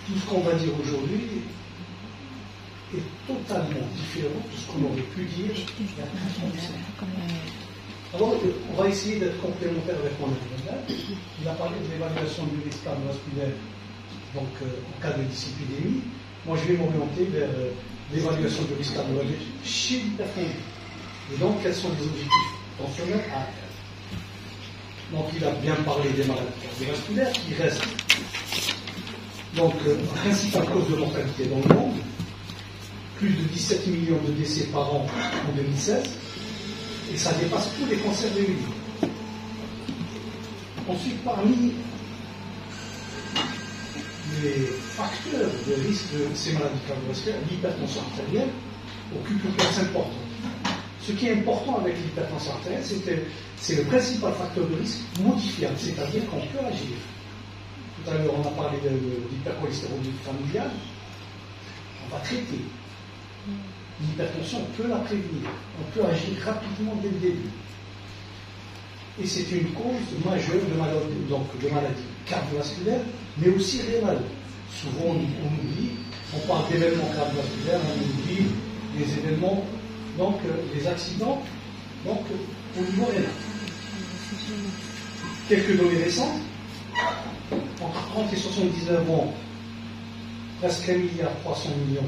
tout ce qu'on va dire aujourd'hui est totalement différent de ce qu'on aurait pu dire il y a 30 ans. Alors, on va essayer d'être complémentaire avec mon ami. Il a parlé de l'évaluation du risque cardiovasculaire donc, en cas de dyslipidémie. Moi, je vais m'orienter vers l'évaluation du risque cardiovasculaire chez l'hypertendue. Et donc, quels sont les objectifs tensionnels à atteindre? Donc, il a bien parlé des maladies cardiovasculaires qui restent donc la principale cause de mortalité dans le monde. Plus de 17 millions de décès par an en 2016. Et ça dépasse tous les cancers de l'huile. Ensuite, parmi les facteurs de risque de ces maladies cardiovasculaires, l'hypertension artérielle occupe une place importante. Ce qui est important avec l'hypertension artérielle, c'est le principal facteur de risque modifiable, c'est-à-dire qu'on peut agir. Tout à l'heure, on a parlé de l'hypercholestérolémie familiale. On va traiter. L'hypertension, on peut la prévenir, on peut agir rapidement dès le début. Et c'est une cause majeure de maladies cardiovasculaires, mais aussi rénales. Souvent on oublie, on parle d'événements cardiovasculaires, on oublie les événements, donc les accidents, donc au niveau rénal. Quelques données récentes, entre 30 et 79 ans, presque 1,3 milliard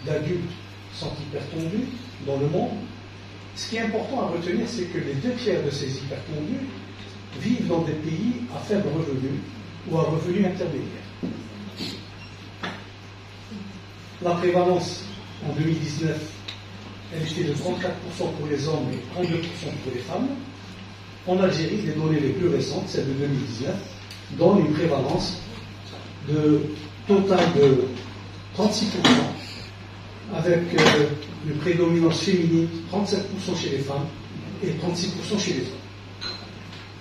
d'adultes sont hypertendus dans le monde. Ce qui est important à retenir, c'est que les 2 tiers de ces hypertendus vivent dans des pays à faible revenu ou à revenu intermédiaire. La prévalence en 2019, elle était de 34% pour les hommes et 32% pour les femmes. En Algérie, les données les plus récentes, celles de 2019, donnent une prévalence de total de 36%, avec une prédominance féminine, 37% chez les femmes et 36% chez les hommes.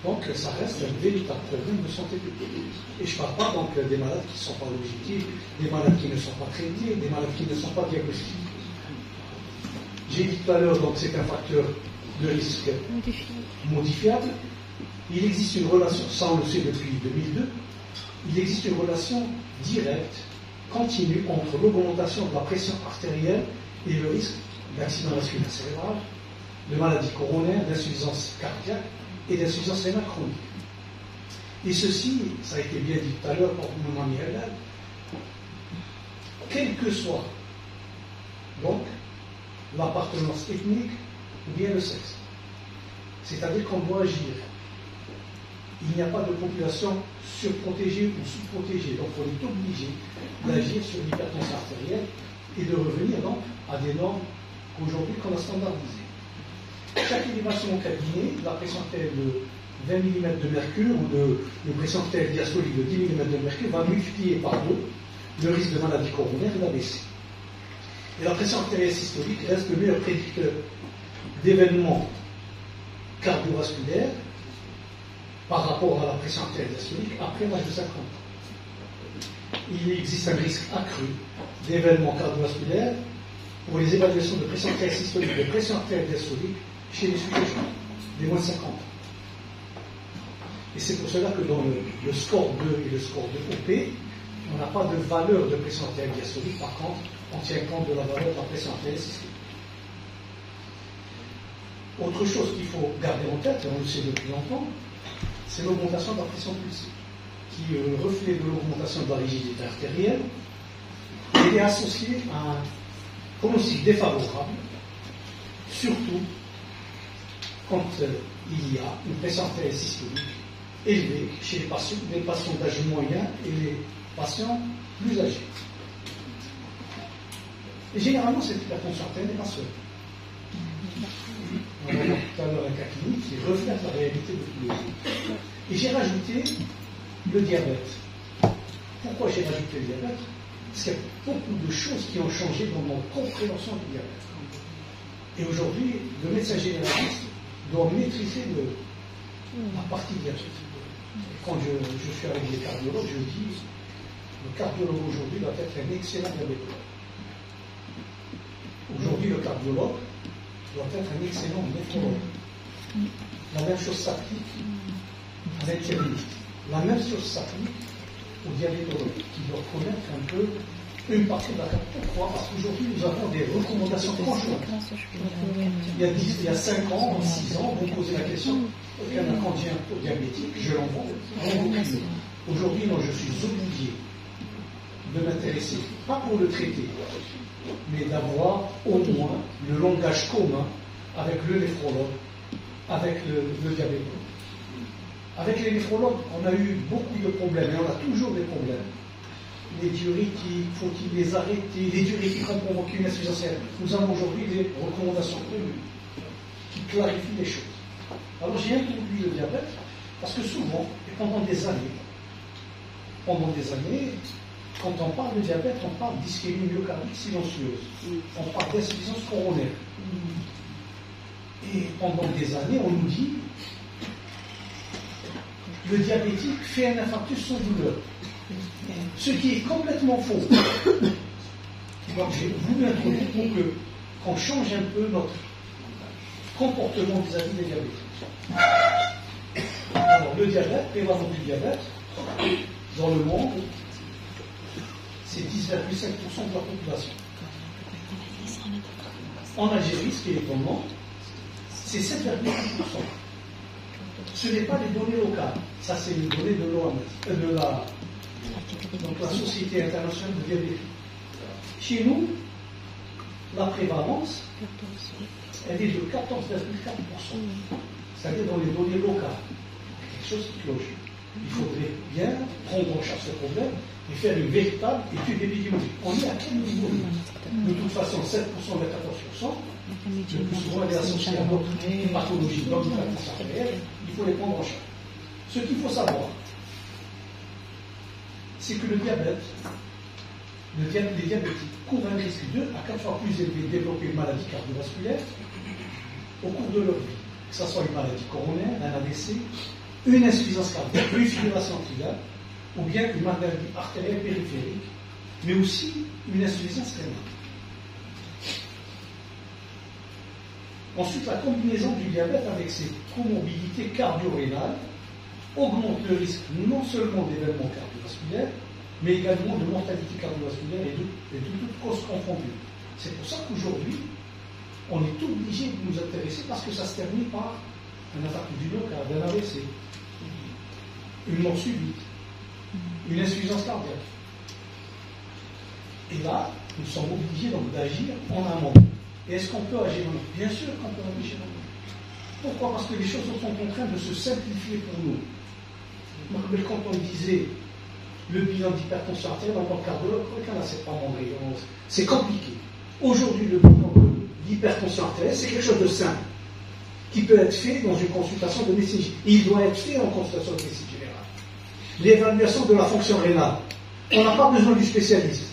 Donc ça reste un véritable problème de santé publique. Et je ne parle pas donc des malades qui ne sont pas légitimes, des malades qui ne sont pas traités, des malades qui ne sont pas diagnostiqués. J'ai dit tout à l'heure, donc c'est un facteur de risque modifiable. Il existe une relation, ça on le sait depuis 2002, il existe une relation directe, continue entre l'augmentation de la pression artérielle et le risque d'accident vasculaire cérébral, de maladies coronaires, d'insuffisance cardiaque et d'insuffisance rénale chronique. Et ceci, ça a été bien dit tout à l'heure par mon ami Helal, quel que soit donc l'appartenance ethnique ou bien le sexe. C'est-à-dire qu'on doit agir. Il n'y a pas de population surprotégée ou sous-protégée. Donc on est obligé d'agir sur l'hypertension artérielle et de revenir donc à des normes qu'aujourd'hui qu'on a standardisées. Chaque élévation au cabinet, la pression artérielle de 20 mm de mercure ou de pression artérielle diastolique de 10 mm de mercure va multiplier par 2 le risque de maladie coronaire et d'AVC. Et la pression artérielle systolique reste le meilleur prédicteur d'événements cardiovasculaires par rapport à la pression artérielle diastolique après l'âge de 50 ans. Il existe un risque accru d'événements cardiovasculaires pour les évaluations de pression artérielle systolique et de pression artérielle diastolique chez les sujets jeunes, des moins de 50 ans. Et c'est pour cela que dans le score 2 et le score de OP, on n'a pas de valeur de pression artérielle diastolique, par contre, on tient compte de la valeur de la pression artérielle systolique. Autre chose qu'il faut garder en tête, et on le sait depuis longtemps, c'est l'augmentation de la pression pulsée, qui est le reflet de l'augmentation de la rigidité artérielle. Elle est associée à un pronostic défavorable, surtout quand il y a une pression artérielle systolique élevée chez les patients d'âge moyen et les patients plus âgés. Et généralement, cette hypertension artérielle n'est pas seule. On va voir tout à l'heure un cas clinique qui reflète la réalité de tous les jours. Et j'ai rajouté le diabète. Pourquoi j'ai rajouté le diabète? Parce qu'il y a beaucoup de choses qui ont changé dans notre compréhension du diabète. Et aujourd'hui, le médecin généraliste doit maîtriser la partie diabétique. Quand je suis avec les cardiologues, je dis le cardiologue aujourd'hui doit être un excellent diabétologue. Aujourd'hui, le cardiologue doit être un excellent néphrologue. La même chose s'applique à l'interniste. La même chose s'applique aux diabétologues qui doivent connaître un peu une partie de la carte. Pourquoi? Parce qu'aujourd'hui, nous avons des recommandations conjointes. Il y a 5 ans, 6 ans, vous me posez la question, qu'un candidat diabétique, je l'envoie. Aujourd'hui, non, je suis obligé de m'intéresser, pas pour le traiter, mais d'avoir au moins le langage commun avec le néphrologue, avec le diabétologue. Avec les néphrologues, on a eu beaucoup de problèmes, et on a toujours des problèmes. Les diurétiques, faut-il les arrêter? Les diurétiques ont provoqué une insuffisance rénale. Nous avons aujourd'hui des recommandations communes qui clarifient les choses. Alors j'ai introduit le diabète parce que souvent, et pendant des années, quand on parle de diabète, on parle d'ischémie myocardique silencieuse. On parle d'insuffisance coronaire. Et pendant des années, on nous dit le diabétique fait un infarctus sans douleur. Ce qui est complètement faux. Donc j'ai voulu introduire pour qu'on change un peu notre comportement vis-à-vis des diabétiques. Alors le diabète, prévalence du diabète, dans le monde, c'est 10,5% de la population. En Algérie, ce qui est étonnant, c'est 7,8%. Ce n'est pas les données locales, ça c'est les données de l'OMS, donc la Société internationale de diabète. Chez nous, la prévalence, elle est de 14,4%, c'est-à-dire dans les données locales. Quelque chose qui cloche. Il faudrait bien prendre en charge ce problème et faire une véritable étude épidémiologique. On est à quel niveau? De toute façon, 7% de 14%, le plus souvent elle est associée à d'autres pathologies, d'autres hypertension artérielle, il faut les prendre en charge. Ce qu'il faut savoir, c'est que les diabétiques courent un risque 2 à 4 fois plus élevé de développer une maladie cardiovasculaire au cours de leur vie, que ce soit une maladie coronaire, un AVC, une insuffisance cardiaque, une fibrillation atriale, ou bien une maladie artérielle périphérique, mais aussi une insuffisance rénale. Ensuite, la combinaison du diabète avec ses comorbidités cardio-rénales augmente le risque non seulement d'événements cardiovasculaires, mais également de mortalité cardiovasculaire et de toutes causes confondues. C'est pour ça qu'aujourd'hui, on est obligé de nous intéresser parce que ça se termine par un infarctus du myocarde, un AVC, une mort subite, une insuffisance cardiaque. Et là, nous sommes obligés donc d'agir en amont. Et est-ce qu'on peut agir en amont? Bien sûr qu'on peut agir en amont. Pourquoi? Parce que les choses sont en train de se simplifier pour nous. Quand on disait le bilan d'hypertension artérielle en tant que cardiologue, c'est pas mon rayon, c'est compliqué. Aujourd'hui, le bilan d'hypertension artérielle, c'est quelque chose de simple, qui peut être fait dans une consultation de médecine générale. Il doit être fait en consultation de médecine générale. L'évaluation de la fonction rénale, on n'a pas besoin du spécialiste.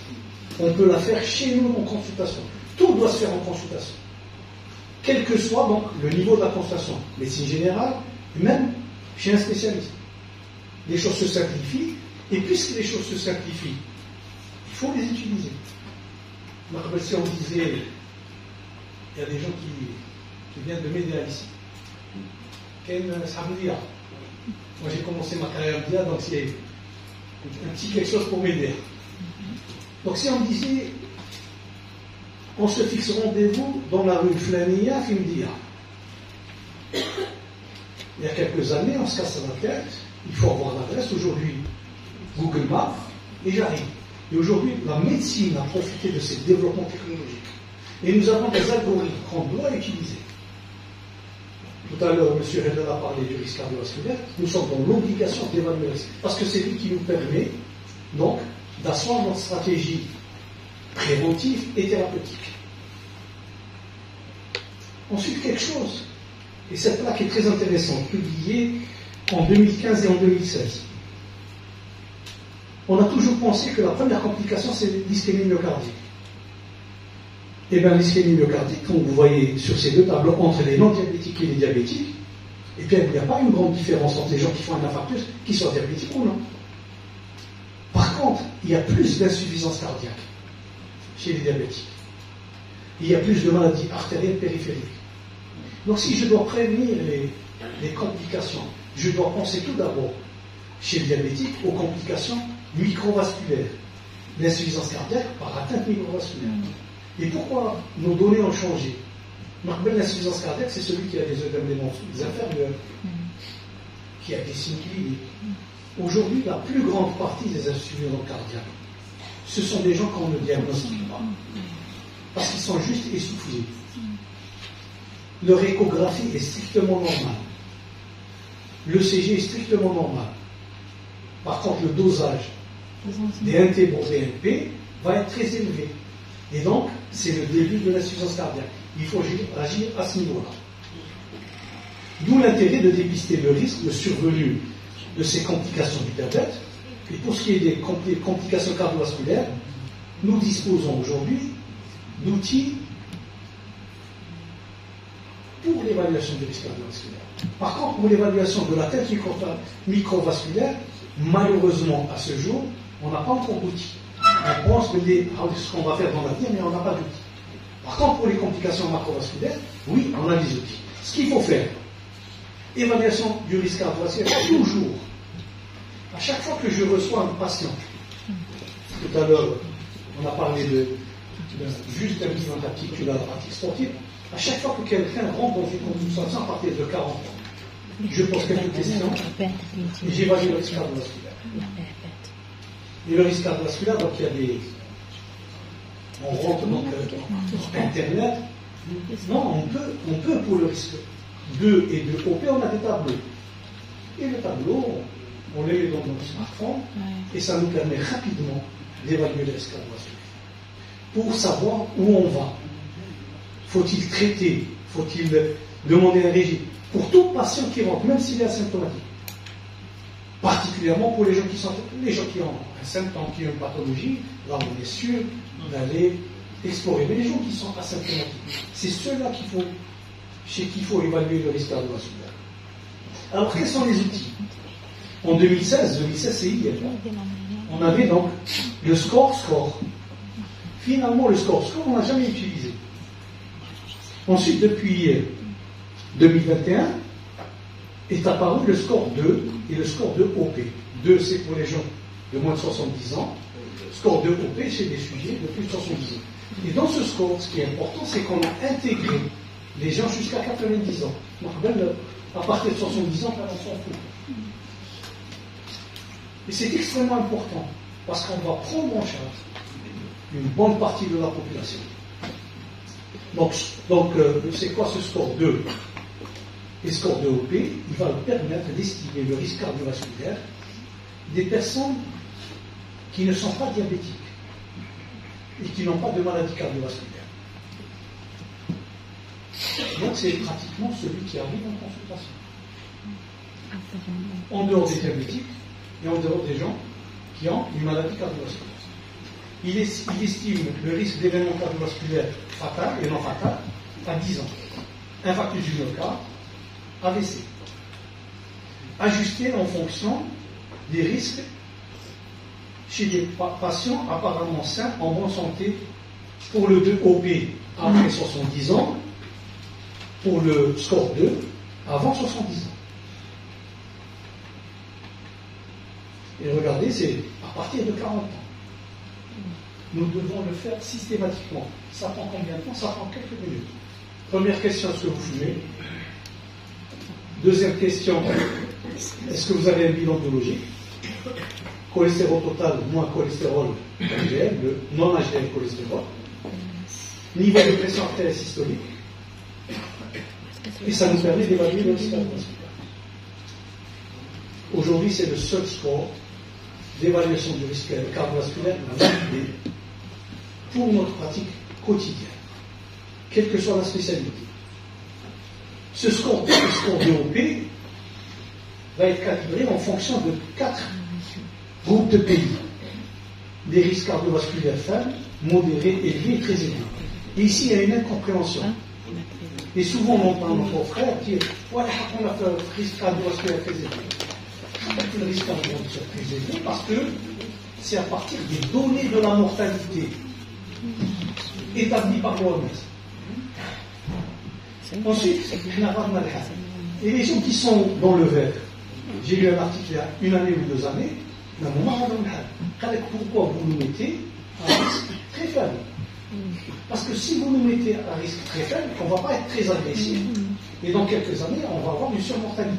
On peut la faire chez nous en consultation. Tout doit se faire en consultation. Quel que soit donc le niveau de la consultation, médecine générale, et même chez un spécialiste. Les choses se simplifient, et puisque les choses se simplifient, il faut les utiliser. Si on disait, il y a des gens qui viennent de m'aider ici. Moi j'ai commencé ma carrière bien, donc c'est un petit quelque chose pour m'aider. Donc si on disait, on se fixe rendez-vous dans la rue Flania, Fimdia. Il y a quelques années, on se casse la tête, il faut avoir l'adresse. Aujourd'hui, Google Maps, et j'arrive. Et aujourd'hui, la médecine a profité de ces développements technologiques. Et nous avons des algorithmes qu'on doit utiliser. Tout à l'heure, M. Redel a parlé du risque cardiovasculaire. Nous sommes dans l'obligation d'évaluer le risque. Parce que c'est lui qui nous permet, donc, d'asseoir notre stratégie préventive et thérapeutique. Ensuite, quelque chose, et cette plaque est très intéressante, publiée en 2015 et en 2016. On a toujours pensé que la première complication, c'est l'ischémie myocardique. Eh bien, l'ischémie myocardique, comme vous voyez sur ces deux tableaux, entre les non-diabétiques et les diabétiques, eh bien, il n'y a pas une grande différence entre les gens qui font un infarctus, qui soient diabétiques ou non. Par contre, il y a plus d'insuffisance cardiaque chez les diabétiques. Il y a plus de maladies artérielles périphériques. Donc, si je dois prévenir les complications, je dois penser tout d'abord, chez le diabétique, aux complications microvasculaire, l'insuffisance cardiaque par atteinte microvasculaire. Et pourquoi nos données ont changé? L'insuffisance cardiaque, c'est celui qui a des œdèmes inférieurs, qui a des signes cliniques. Aujourd'hui, la plus grande partie des insuffisances cardiaques, ce sont des gens qu'on ne diagnostique pas, parce qu'ils sont juste essoufflés. Leur échographie est strictement normale. Le CG est strictement normal. Par contre, le dosage des NT pour DNP va être très élevé. Et donc, c'est le début de l'insuffisance cardiaque. Il faut agir à ce niveau-là. D'où l'intérêt de dépister le risque de survenue de ces complications du diabète. Et pour ce qui est des complications cardiovasculaires, nous disposons aujourd'hui d'outils pour l'évaluation du risque cardiovasculaire. Par contre, pour l'évaluation de la tête microvasculaire, malheureusement, à ce jour, on n'a pas encore d'outils. On pense que ce qu'on va faire dans l'avenir, mais on n'a pas d'outils. Par contre, pour les complications macrovasculaires, oui, on a des outils. Ce qu'il faut faire, évaluation du risque cardiovasculaire, toujours. À chaque fois que je reçois un patient, tout à l'heure, on a parlé juste d'un bilan d'aptitude à la pratique sportive, à chaque fois que quelqu'un rentre dans une consultation à partir de 40 ans, je pose quelques questions et j'évalue le risque cardiovasculaire. Et le risque cardiovasculaire, donc il y a des... On rentre donc sur Internet. Non, on peut pour le risque 2 et 2OP, on a des tableaux. Et le tableau, on les met dans notre smartphone et ça nous permet rapidement d'évaluer le risque cardiovasculaire. Pour savoir où on va. Faut-il traiter? Faut-il demander un régime? Pour tout patient qui rentre, même s'il est asymptomatique. Particulièrement pour les gens qui ont un symptôme, qui ont une pathologie, là on est sûr d'aller explorer. Mais les gens qui sont asymptomatiques, c'est ceux-là chez qui il faut évaluer le risque cardiovasculaire. Alors quels sont les outils? En 2016 c'est hier, on avait donc le score. Finalement, le score, on n'a jamais utilisé. Ensuite, depuis 2021, est apparu le score 2 et le score 2OP. 2, c'est pour les gens de moins de 70 ans. Score 2OP, c'est des sujets de plus de 70 ans. Et dans ce score, ce qui est important, c'est qu'on a intégré les gens jusqu'à 90 ans. Donc, à partir de 70 ans, on s'en fout. Et c'est extrêmement important, parce qu'on va prendre en charge une bonne partie de la population. Donc c'est quoi ce score 2 et score 2OP? Il va permettre d'estimer le risque cardiovasculaire des personnes qui ne sont pas diabétiques et qui n'ont pas de maladie cardiovasculaire. Donc c'est pratiquement celui qui arrive en consultation. En dehors des diabétiques et en dehors des gens qui ont une maladie cardiovasculaire. Il estime le risque d'événements cardiovasculaires fatal et non fatal à 10 ans. Infarctus du myocarde, AVC. Ajusté en fonction des risques chez des patients apparemment sains, en bonne santé, pour le 2OP après 70 ans, pour le score 2 avant 70 ans. Et regardez, c'est à partir de 40 ans. Nous devons le faire systématiquement. Ça prend combien de temps? Ça prend quelques minutes. Première question, est-ce que vous fumez? Deuxième question, est-ce que vous avez un bilan biologique? Cholestérol total moins cholestérol HDL, le non-HDL cholestérol. Niveau de pression artérielle systolique. Et ça nous permet d'évaluer le risque cardiovasculaire. Aujourd'hui, c'est le seul score d'évaluation du risque cardiovasculaire validé pour notre pratique quotidienne, quelle que soit la spécialité. Ce score DOP va être calibré en fonction de 4 groupes de pays. Des risques cardiovasculaires faibles, modérés, élevés et très élevés. Et ici, il y a une incompréhension. Et souvent, on entend nos confrères dire voilà, on a fait un risque cardiovasculaire très élevé. Le risque cardiovasculaire très élevé parce que c'est à partir des données de la mortalité établies par l'OMS. Ensuite, et les gens qui sont dans le vert, j'ai lu un article il y a 1 année ou 2 années, Pourquoi vous nous mettez à un risque très faible? Parce que si vous nous mettez à un risque très faible, on ne va pas être très agressif. Et dans quelques années, on va avoir une surmortalité.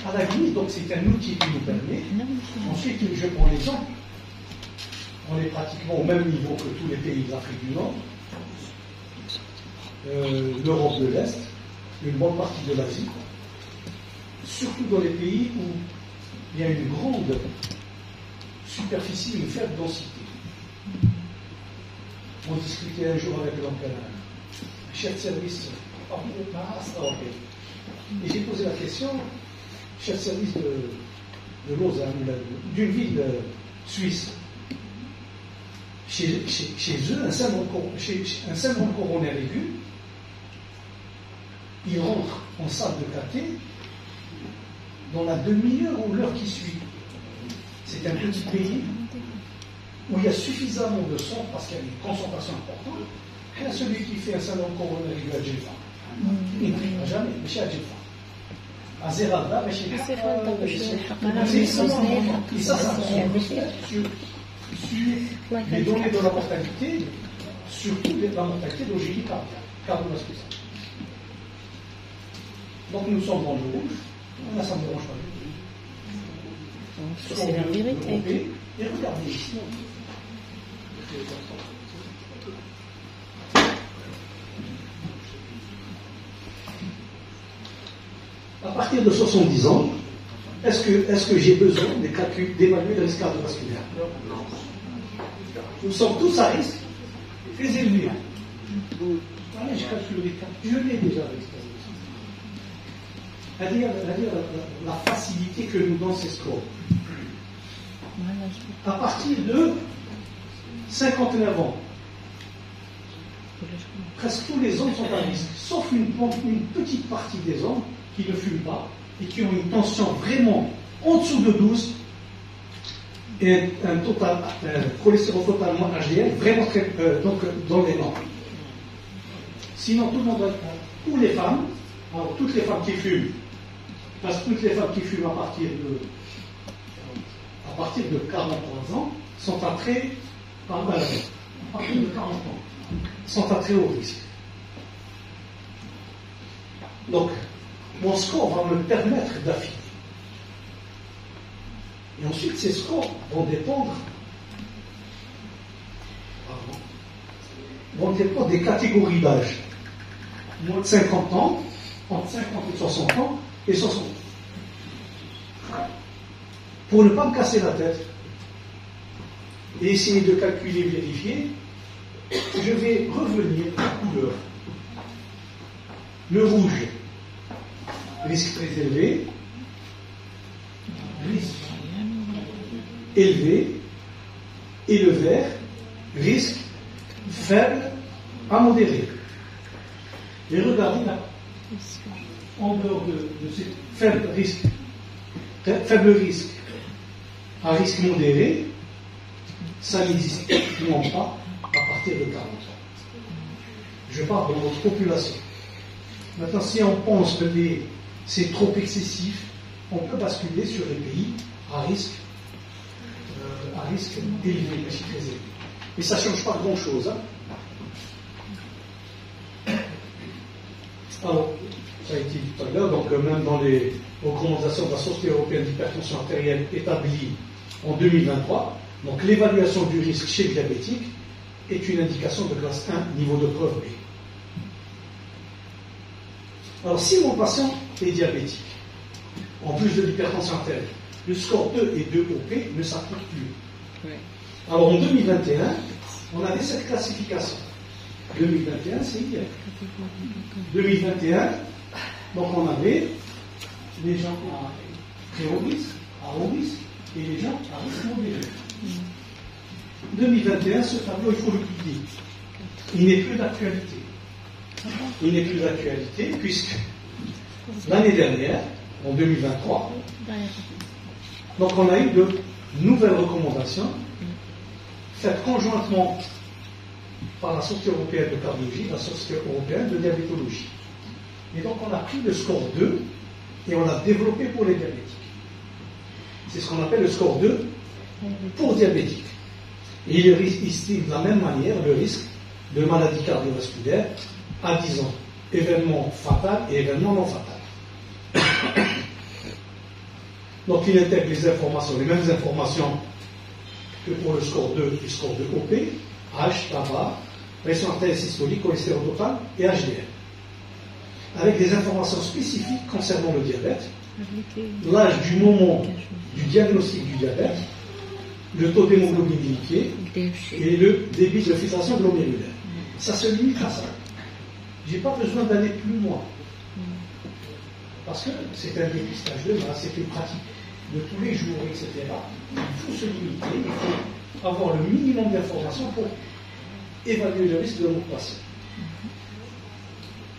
À la limite, donc c'est un outil qui nous permet. Ensuite, je prends l'exemple. On est pratiquement au même niveau que tous les pays de l'Afrique du Nord, l'Europe de l'Est, une bonne partie de l'Asie, surtout dans les pays où il y a une grande superficie, une faible densité. On discutait un jour avec un chef de service, et j'ai posé la question, chef de service de Lausanne, d'une ville suisse. Chez eux, un syndrome coronaire aigu, il rentre en salle de caté dans la demi-heure ou l'heure qui suit. C'est un petit pays où il y a suffisamment de sang parce qu'il y a une concentration importante. Et celui qui fait un syndrome coronaire aigu à Djelfa, il ne vivra jamais, mais chez Djelfa. À Zeralda, mais chez et ça sur les données de la mortalité, surtout la mortalité d'origine cardiovasculaire. Donc nous sommes dans le rouge, là ça ne me dérange pas. C'est la vérité. Et regardez ici. À partir de 70 ans, est-ce que j'ai besoin des calculs d'évaluer le risque cardiovasculaire? Nous sommes tous à risque très élevé. Allez, je calcule les cas. Je l'ai déjà le risque cardiovasculaire. C'est-à-dire la facilité que nous donnent ces scores. À partir de 59 ans, presque tous les hommes sont à risque, sauf une petite partie des hommes qui ne fument pas et qui ont une tension vraiment en dessous de 12 et un cholestérol total moins HDL vraiment très, donc dans les normes. Sinon, tout le monde, toutes les femmes qui fument, parce que toutes les femmes qui fument à partir de 43 ans sont à très, à partir de 40 ans, sont à très haut risque. Donc, mon score va me permettre d'affiner. Et ensuite, ces scores vont dépendre des catégories d'âge. Moins de 50 ans, entre 50 et 60 ans, et 60 ans. Pour ne pas me casser la tête et essayer de calculer, vérifier, je vais revenir à couleur. Le rouge, risque très élevé, risque élevé, et le vert, risque faible à modéré. Et regardez là, en dehors de ces faibles risques, faible risque à risque modéré, ça n'existe pratiquement pas à partir de 40 ans. Je parle de notre population. Maintenant, si on pense que c'est trop excessif, on peut basculer sur les pays à risque élevé, mais c'est très élevé. Et ça ne change pas grand-chose. Hein. Alors, ça a été dit tout à l'heure, donc même dans les recommandations de la Société européenne d'hypertension artérielle établies en 2023, donc l'évaluation du risque chez le diabétique est une indication de classe 1, niveau de preuve B. Alors, si mon patient est diabétique, en plus de l'hypertension artérielle, le score 2 et 2OP ne s'applique plus. Oui. Alors, en 2021, on avait cette classification. 2021, c'est hier. 2021, donc on avait les gens à très haut risque, à haut risque, et les gens à risque modéré. 2021, ce tableau, il faut le quitter. Il n'est plus d'actualité. Il n'est plus d'actualité puisque l'année dernière, en 2023, donc on a eu de nouvelles recommandations faites conjointement par la Société européenne de cardiologie, la Société européenne de diabétologie. Et donc on a pris le score 2 et on l'a développé pour les diabétiques. C'est ce qu'on appelle le score 2 pour diabétique. Et il estime de la même manière le risque de maladie cardiovasculaire à 10 ans. Événement fatal et événement non fatal. Donc il intègre les informations, les mêmes informations que pour le score 2 et le score 2 OP, H, tabac, pression artérielle systolique, cholestérol total et HDL. Avec des informations spécifiques concernant le diabète, l'âge du moment du diagnostic du diabète, le taux d'hémoglobine glyquée et le débit de filtration glomérulaire. Ça se limite à ça. Je n'ai pas besoin d'aller plus loin. Parce que c'est un dépistage de masse, c'est une pratique de tous les jours, etc. Il faut se limiter, il faut avoir le minimum d'informations pour évaluer le risque de notre patient.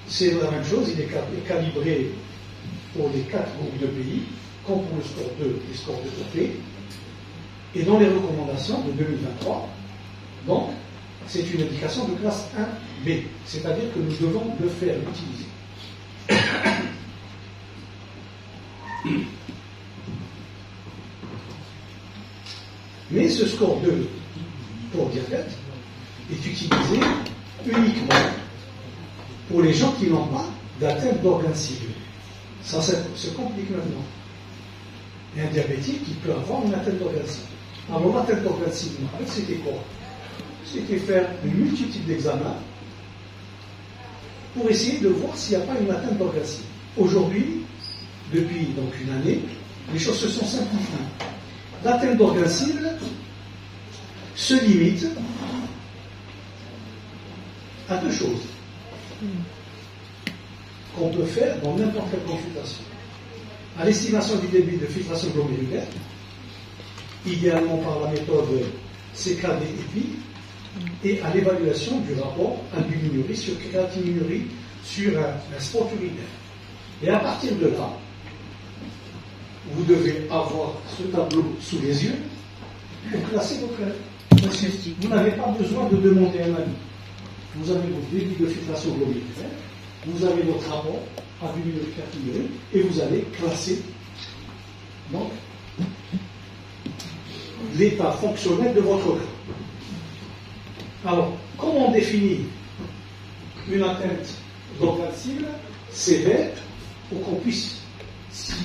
C'est la même chose, il est calibré pour les 4 groupes de pays, comme pour le score 2 et le score 2 OP. Et dans les recommandations de 2023, donc, c'est une indication de classe 1B, c'est-à-dire que nous devons le faire utiliser. Mais ce score 2 pour diabète est utilisé uniquement pour les gens qui n'ont pas d'atteinte d'organes cibles. Ça se complique maintenant. Et un diabétique, il peut avoir une atteinte d'organes cibles. Alors l'atteinte d'organes cibles, c'était quoi? C'était faire une multitude d'examens pour essayer de voir s'il n'y a pas une atteinte d'organes cibles. Aujourd'hui, depuis donc une année, les choses se sont simplifiées. L'atteinte d'organes cibles se limite à 2 choses qu'on peut faire dans n'importe quelle consultation. À l'estimation du débit de filtration glomérulaire, idéalement par la méthode CKD-EPI, et à l'évaluation du rapport albuminurie sur créatinurie sur un spot urinaire. Et à partir de là, vous devez avoir ce tableau sous les yeux pour classer votre dossier. Vous n'avez pas besoin de demander un avis. Vous avez votre débit de filtration glomérulaire, vous avez votre rapport albuminurie créatinurie, et vous allez classer donc l'état fonctionnel de votre corps. Alors, comment on définit une atteinte d'organe cible sévère pour qu'on puisse, s'il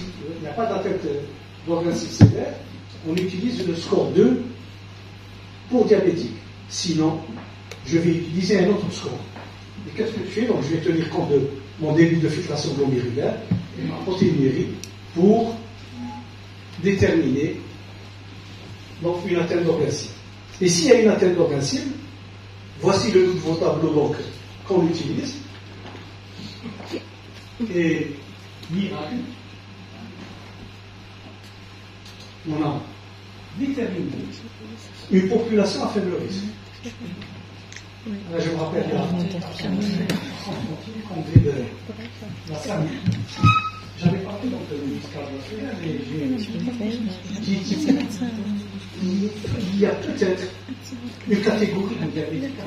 n'y a pas d'atteinte d'organe cible sévère, on utilise le score 2 pour diabétique. Sinon, je vais utiliser un autre score. Et qu'est-ce que je fais? Donc, je vais tenir compte de mon débit de filtration glomérulaire et ma protéinurie pour déterminer donc, une atteinte d'organe cible. Et s'il y a une atteinte d'organe cible, voici le nouveau tableau donc, qu'on utilise. Et miracle, on a déterminé une population à faible risque. Là, je me rappelle la salle. J'avais parlé donc de l'histoire mais il y a peut-être une catégorie de diabétiques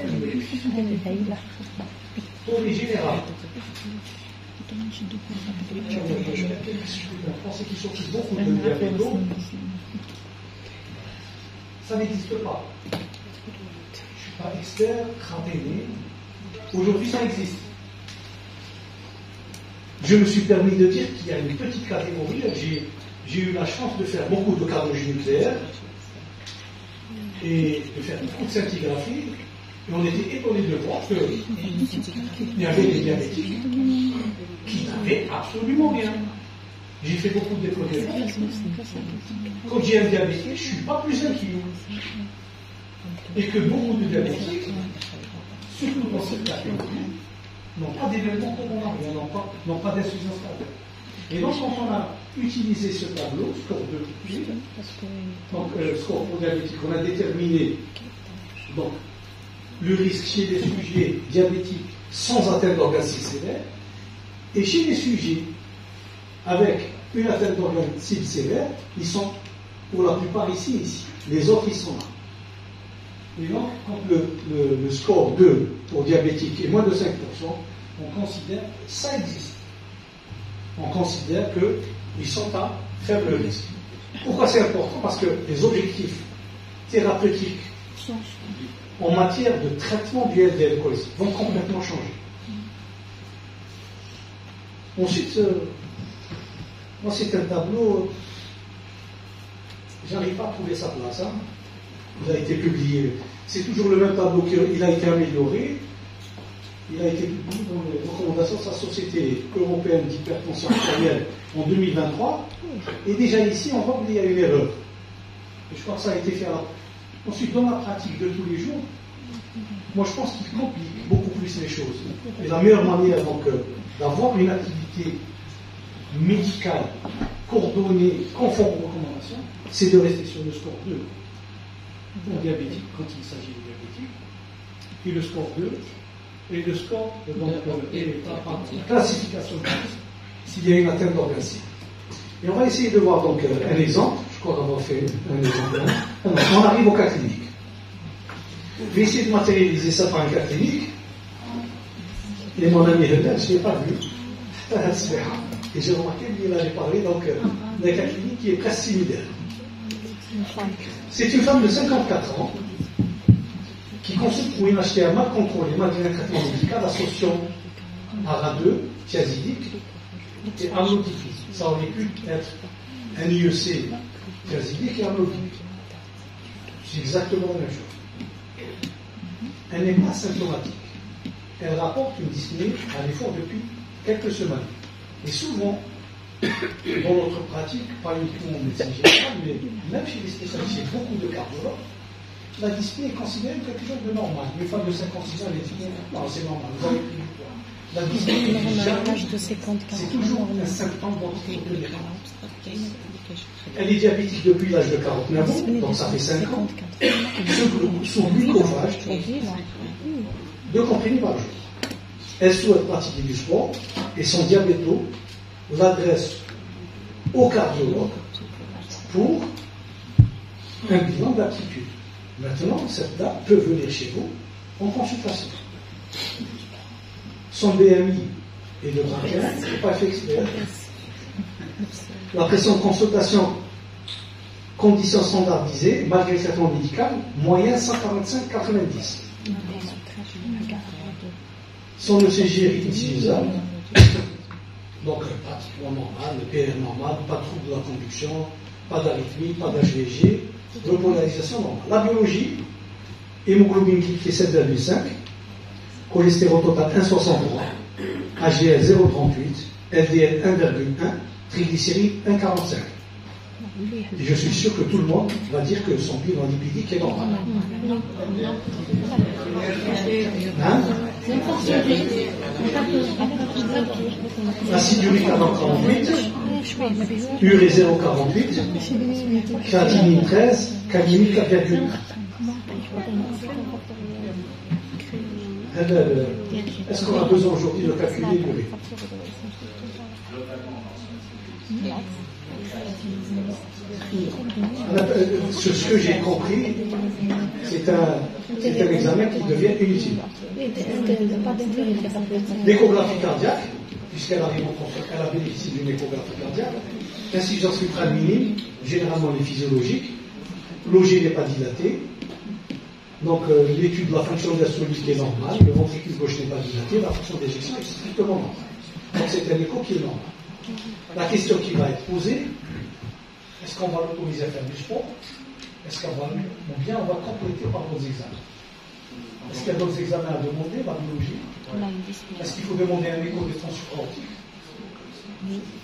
pour les générales. Je pensais qu'il s'occupe beaucoup de diabétos. Ça n'existe pas. Je ne suis pas expert, crainté. Aujourd'hui, ça existe. Je me suis permis de dire qu'il y a une petite catégorie. J'ai eu la chance de faire beaucoup de cardiologie nucléaire et de faire beaucoup de scintigraphie. Et on était étonnés de voir qu'il y avait des diabétiques qui n'avaient absolument rien. J'ai fait beaucoup de déploiements. Quand j'ai un diabétique, je ne suis pas plus inquiet. Et que beaucoup de diabétiques, surtout dans cette catégorie, n'ont pas d'événements coronariens, n'ont pas d'insuffisance cardiaque. Et donc, quand on a utilisé ce tableau, score de pied, donc score pour diabétique, on a déterminé donc, le risque chez les sujets diabétiques sans atteinte d'organe cible sévère, et chez les sujets avec une atteinte d'organe cible sévère, ils sont pour la plupart ici. Les autres, ils sont là. Et donc, quand le score 2 pour diabétique est moins de 5%, on considère que ça existe. On considère qu'ils sont à faible risque. Pourquoi c'est important? Parce que les objectifs thérapeutiques en matière de traitement du LDL-cholestéryl vont complètement changer. Ensuite, moi c'est un tableau, j'arrive pas à trouver sa place. Hein. Il a été publié, c'est toujours le même tableau, il a été amélioré. Il a été publié dans les recommandations de la Société européenne d'hypertension artérielle en 2023. Et déjà ici, on voit qu'il y a une erreur. Et je crois que ça a été fait là. Ensuite, dans la pratique de tous les jours, moi je pense qu'il complique beaucoup plus les choses. Et la meilleure manière donc d'avoir une activité médicale coordonnée, conforme aux recommandations, c'est de rester sur le score 2 pour diabétique, quand il s'agit de diabétique, puis le score 2, et le score, donc, la classification s'il y a une atteinte d'organe cible. Et on va essayer de voir donc un exemple. Je crois qu'on va faire un exemple. On arrive au cas clinique. Je vais essayer de matérialiser ça par un cas clinique. Et mon ami Hedel, je ne l'ai pas vu. Et j'ai remarqué, lui, là, j'ai parlé donc d'un cas clinique qui est presque similaire. C'est une femme de 54 ans qui consulte pour une HTA mal contrôlée, malgré un traitement médical associant ARA2, thiazidique et amlodipine. Ça aurait pu être un IEC thiazidique et amlodipine. C'est exactement la même chose. Elle n'est pas symptomatique. Elle rapporte une dyspnée à l'effort depuis quelques semaines. Et souvent, dans notre pratique, pas uniquement en médecine générale, mais même chez les spécialistes, chez beaucoup de cardiologues, la dyspnée est considérée comme quelque chose de normal. Une femme de 56 ans, elle est dyspnée, non, c'est normal, vous avez pris du poids. La dyspnée c'est toujours un symptôme d'anticorps. Elle est diabétique depuis l'âge de 49 ans, donc ça fait 5 ans. Sous glucophage, 2 comprimés par jour. Elle souhaite pratiquer du sport et son diabéto l'adresse au cardiologue pour un bilan d'aptitude. Maintenant, cette dame peut venir chez vous en consultation. Son BMI est de 21, c'est pas fait exprès. La pression de consultation, conditions standardisées, malgré le traitement médical, moyen 145-90. Son ECG est utilisable, donc pratiquement normal, le PR normal, pas de trouble de la conduction, pas d'arythmie, pas d'HVG, repolarisation normale. La biologie, hémoglobine qui est 7,5, cholestérol total 1,63, HDL 0,38, LDL 1,1, triglycérides 1,45. Et je suis sûr que tout le monde va dire que son bilan lipidique est normal. Hein? L'acide urique à 48, urée 0,48, créatinine 13, calinine 4,1. Est-ce qu'on a besoin aujourd'hui de calculer l'urée? Sur ce que j'ai compris, c'est un examen qui devient inutile. L'échographie cardiaque, puisqu'elle a bénéficié d'une échographie cardiaque, l'insuffisance suprale minime, généralement elle est physiologique, l'OG n'est pas dilaté, donc l'étude de la fonction diastolique est normale, le ventricule gauche n'est pas dilaté, la fonction d'éjection est strictement normale. Donc c'est un écho qui est normal. La question qui va être posée, est-ce qu'on va l'autoriser à faire du sport? Est-ce qu'on va, ou bien on va compléter par d'autres examens? Est-ce qu'il y a d'autres examens à demander, la biologie? Est-ce qu'il faut demander un écho des transfusions aortiques?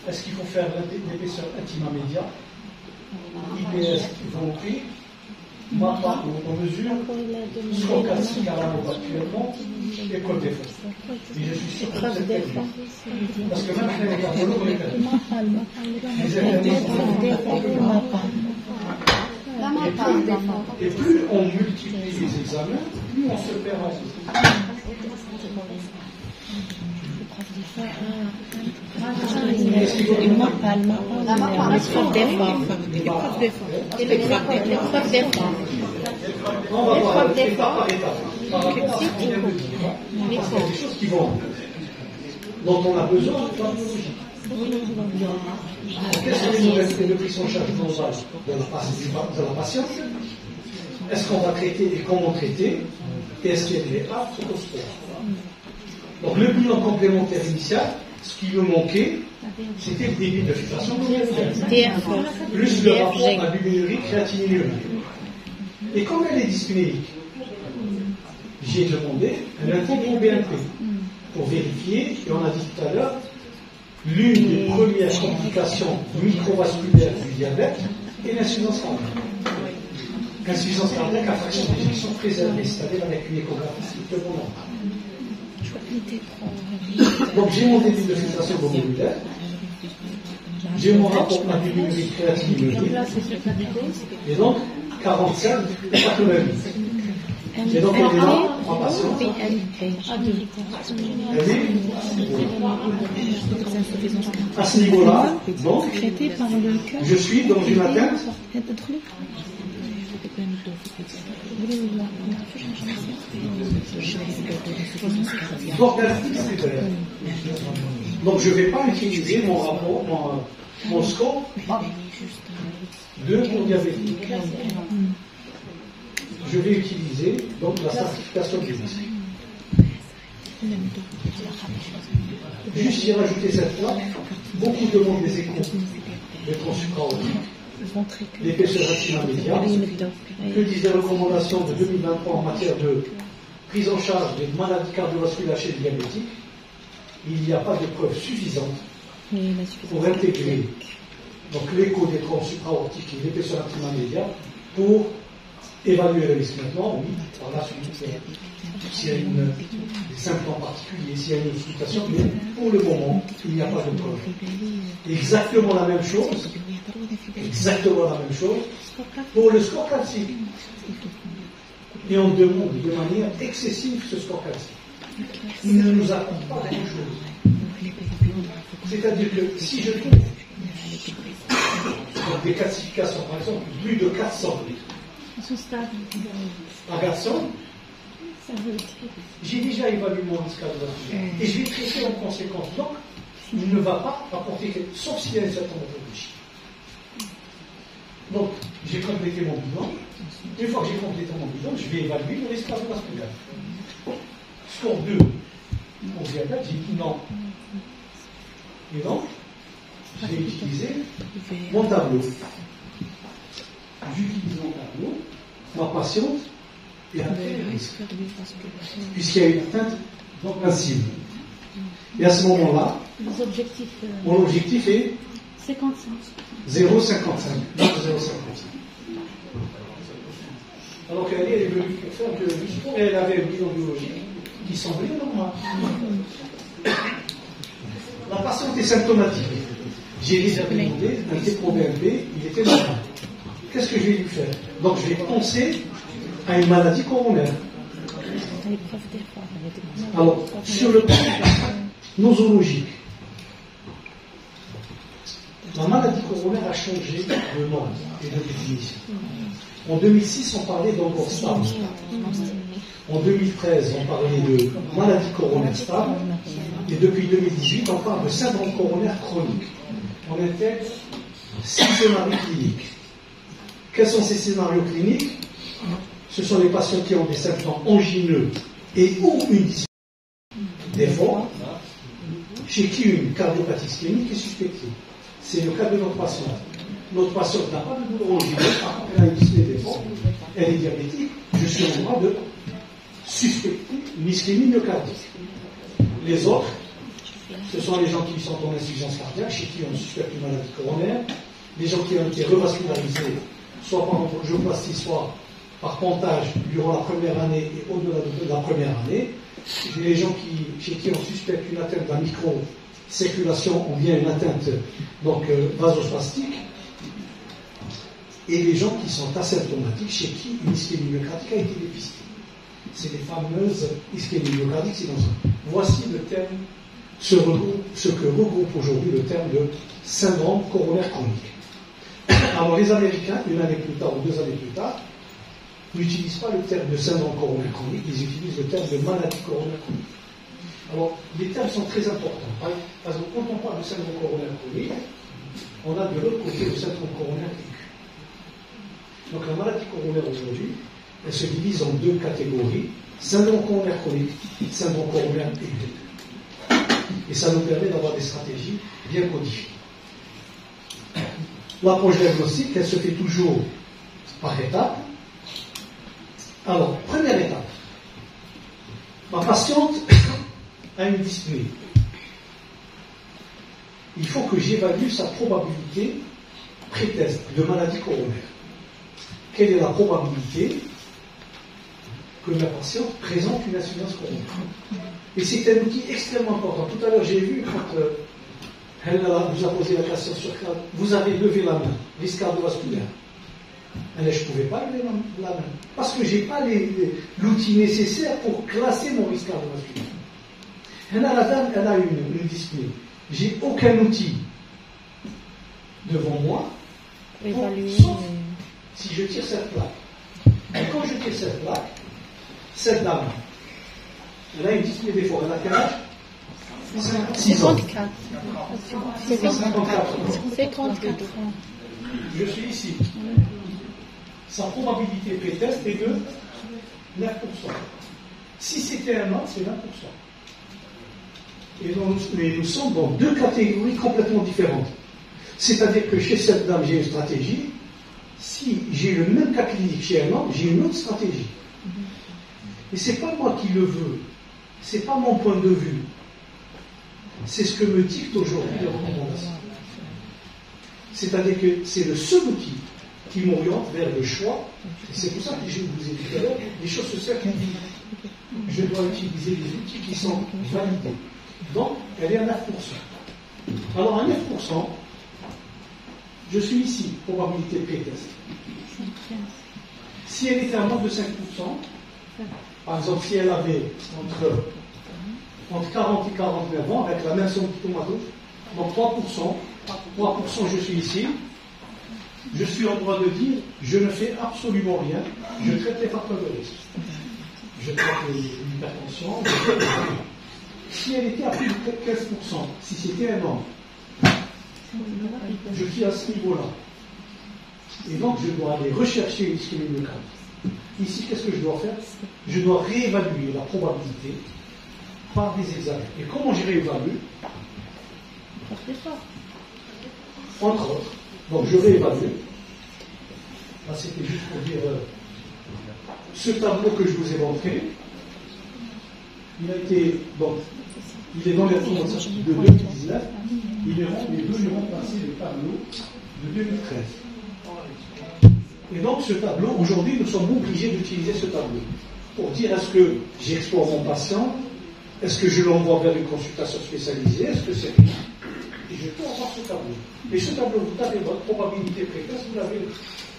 Est-ce qu'il faut faire l'épaisseur intima média? IPS ventricule, MAPA on mesure, score classique à la mode actuellement, et col des fesses. Et je suis sûr que c'est perdu. Parce que même les cardiologues, on est perdu. Et plus on multiplie les examens, plus on se perd en tout. On va voir étape par étape. Par rapport à ce qu'on vient de dire. Il y a des choses qui vont, dont on a besoin de la biologie. Quelles sont les modalités de prise en charge globale de la patiente? Est-ce qu'on va traiter et comment traiter? Et est-ce qu'elle est apte au sport? Donc le bilan complémentaire initial, ce qui me manquait, c'était le débit de filtration plus le rapport à albuminurie, créatinurie. Et comme elle est dyspnéique, j'ai demandé un intégro BNP pour vérifier, et on a dit tout à l'heure, l'une des premières complications microvasculaires du diabète est l'insuffisance cardiaque. L'insuffisance cardiaque à fraction d'éjection préservée, c'est-à-dire avec une échographie strictement normale. Donc j'ai mon débit de filtration glomérulaire, j'ai mon rapport albuminurie, créatinurie, et donc 47 et 88. Et donc elle est là, en patiente. Elle est à ce niveau-là, donc je suis dans une atteinte d'organe distributeur. Donc je ne vais pas utiliser mon rapport, mon score de mon diabétique. Je vais utiliser donc la certification du risque. Juste y rajouter cette fois, beaucoup demandent des échos de transsucraotique, l'épaisseur retinale médiane. Que disent les recommandations de 2023 en matière de prise en charge des maladies cardiovasculaires chez les diabétiques? Il n'y a pas de preuves suffisantes pour intégrer donc l'écho des troncs supraortiques et l'épaisseur retinale médiane pour évaluer le risque. Maintenant, oui, par la suite, s'il y a des symptômes particuliers, s'il y a une explication, mais pour le moment, il n'y a pas de preuve. Exactement la même chose pour le score calcique. Et on demande de manière excessive ce score calcique. Il ne nous apporte pas grand-chose. C'est-à-dire que si je trouve des classifications, par exemple, plus de 400, à 400, j'ai déjà évalué mon risque cardiovasculaire et je vais traiter en conséquence. Donc, il ne va pas apporter quelque chose, sauf s'il y a une certaine pathologie. Donc, j'ai complété mon bilan. Une fois que j'ai complété mon bilan, je vais évaluer le risque cardiovasculaire. Score 2, on diabète, j'ai dit non. Et donc, j'ai utilisé mon tableau. J'utilise mon tableau, ma patiente et après le risque. Puisqu'il y a une atteinte donc la cible. Et à ce moment-là, mon objectif est 0,55. Donc 0,55. Alors qu'elle est venue pour faire de l'histoire et elle avait un bilan biologique qui semblait normal. La patiente est symptomatique. J'ai déjà demandé un TPO-BNP, il était normal. Qu'est-ce que je vais lui faire? Donc je vais penser à une maladie coronaire. Alors, sur le plan nosologique, la maladie coronaire a changé de nom et de définition. En 2006, on parlait d'encore stable. En 2013, on parlait de maladie coronaire stable. Et depuis 2018, on parle de syndrome coronaire chronique. On intègre 6 scénarios cliniques. Quels sont ces scénarios cliniques? Ce sont les patients qui ont des symptômes angineux et ou une dyspnée d'effort, chez qui une cardiopathie ischémique est suspectée. C'est le cas de notre patiente. Notre patiente n'a pas de douleur angineuse, par contre elle a une dyspnée d'effort, elle est diabétique, je suis en droit de suspecter une ischémie myocardique. Les autres, ce sont les gens qui sont en insuffisance cardiaque, chez qui on suspecte une maladie coronaire, les gens qui ont été revascularisés, soit par angioplastie, soit par pontage durant la première année et au-delà de la première année, les gens chez qui on suspecte une atteinte de la microcirculation ou bien une atteinte donc vasospastique, et les gens qui sont asymptomatiques, chez qui une ischémie myocardique a été dépistée. C'est les fameuses ischémies myocardiques silencieuses. Voici le terme, ce que regroupe aujourd'hui le terme de syndrome coronaire chronique. Alors les Américains, une année plus tard ou 2 années plus tard, n'utilisent pas le terme de syndrome coronaire chronique, ils utilisent le terme de maladie coronaire chronique. Alors, les termes sont très importants. Parce que quand on parle de syndrome coronaire chronique, on a de l'autre côté le syndrome coronaire aigu. Donc la maladie coronaire aujourd'hui, elle se divise en deux catégories, syndrome coronaire chronique, syndrome coronaire aigu. Et ça nous permet d'avoir des stratégies bien codifiées. L'approche diagnostique, elle se fait toujours par étapes. Alors, première étape. Ma patiente a une dyspnée. Il faut que j'évalue sa probabilité pré-test de maladie coronaire. Quelle est la probabilité que ma patiente présente une insuffisance coronaire? Et c'est un outil extrêmement important. Tout à l'heure, j'ai vu quand elle vous a posé la question sur vous avez levé la main, risque cardiovasculaire. Je ne pouvais pas lever la main parce que je n'ai pas l'outil nécessaire pour classer mon risque cardiovasculaire. La dame, elle a une dyspnée. J'ai aucun outil devant moi pour, sauf si je tire cette plaque. Et quand je tire cette plaque, cette dame, elle a une dyspnée des fois. Elle a quel âge? 6 ans. 54 ans. Je suis ici. Sa probabilité pré-test est de 9%. Si c'était un an, c'est 20%. Et donc, nous sommes dans deux catégories complètement différentes. C'est-à-dire que chez cette dame, j'ai une stratégie. Si j'ai le même cas clinique chez un homme, j'ai une autre stratégie. Et ce n'est pas moi qui le veux. Ce n'est pas mon point de vue. C'est ce que me dictent aujourd'hui les recommandations. C'est-à-dire que c'est le seul outil qui m'oriente vers le choix. Et c'est pour ça que je vous ai dit tout à l'heure, les choses sociales qui disent je dois utiliser des outils qui sont validés. Donc, elle est à 9%. Alors, à 9%, je suis ici, probabilité pré-test. Si elle était à moins de 5%, par exemple, si elle avait entre 40 et 49 ans, avec la même symptôme à gauche, donc 3%, je suis ici, je suis en droit de dire, je ne fais absolument rien, je traite les facteurs de risque. Je traite l'hypertension, je traite les facteurs. Si elle était à plus de 15%, si c'était un homme, je suis à ce niveau-là. Et donc, je dois aller rechercher une ischémie myocardie. Ici, qu'est-ce que je dois faire? Je dois réévaluer la probabilité par des examens. Et comment je réévalue? Entre autres. Donc, je réévalue. Là, c'était juste pour dire ce tableau que je vous ai montré. Il a été, bon, il est dans les recommandations de 2019. Les deux iront remplacer le tableau de 2013. Et donc ce tableau, aujourd'hui, nous sommes obligés d'utiliser ce tableau pour dire est-ce que j'explore mon patient, est-ce que je l'envoie vers une consultation spécialisée, est-ce que c'est rien. Et je peux avoir ce tableau. Et ce tableau, vous avez votre probabilité précoce, vous l'avez,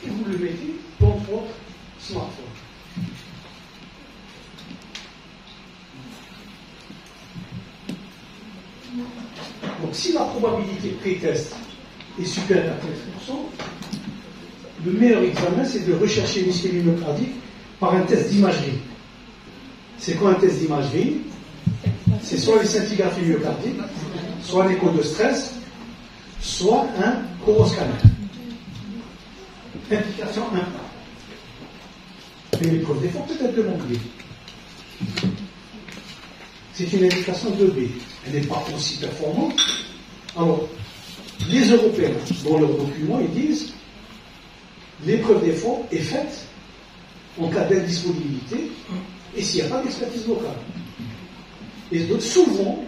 et vous le mettez dans votre smartphone. Donc si la probabilité pré-test est supérieure à 15%, le meilleur examen, c'est de rechercher une ischémie myocardique par un test d'imagerie. C'est quoi un test d'imagerie? C'est soit une scintigraphie myocardique, soit un écho de stress, soit un coroscanner. Implication 1. Et l'épreuve des fois peut-être demandée. C'est une indication 2B. Elle n'est pas aussi performante. Alors, les Européens, dans leurs documents, ils disent l'épreuve d'effort est faite en cas d'indisponibilité et s'il n'y a pas d'expertise locale. Et donc, souvent,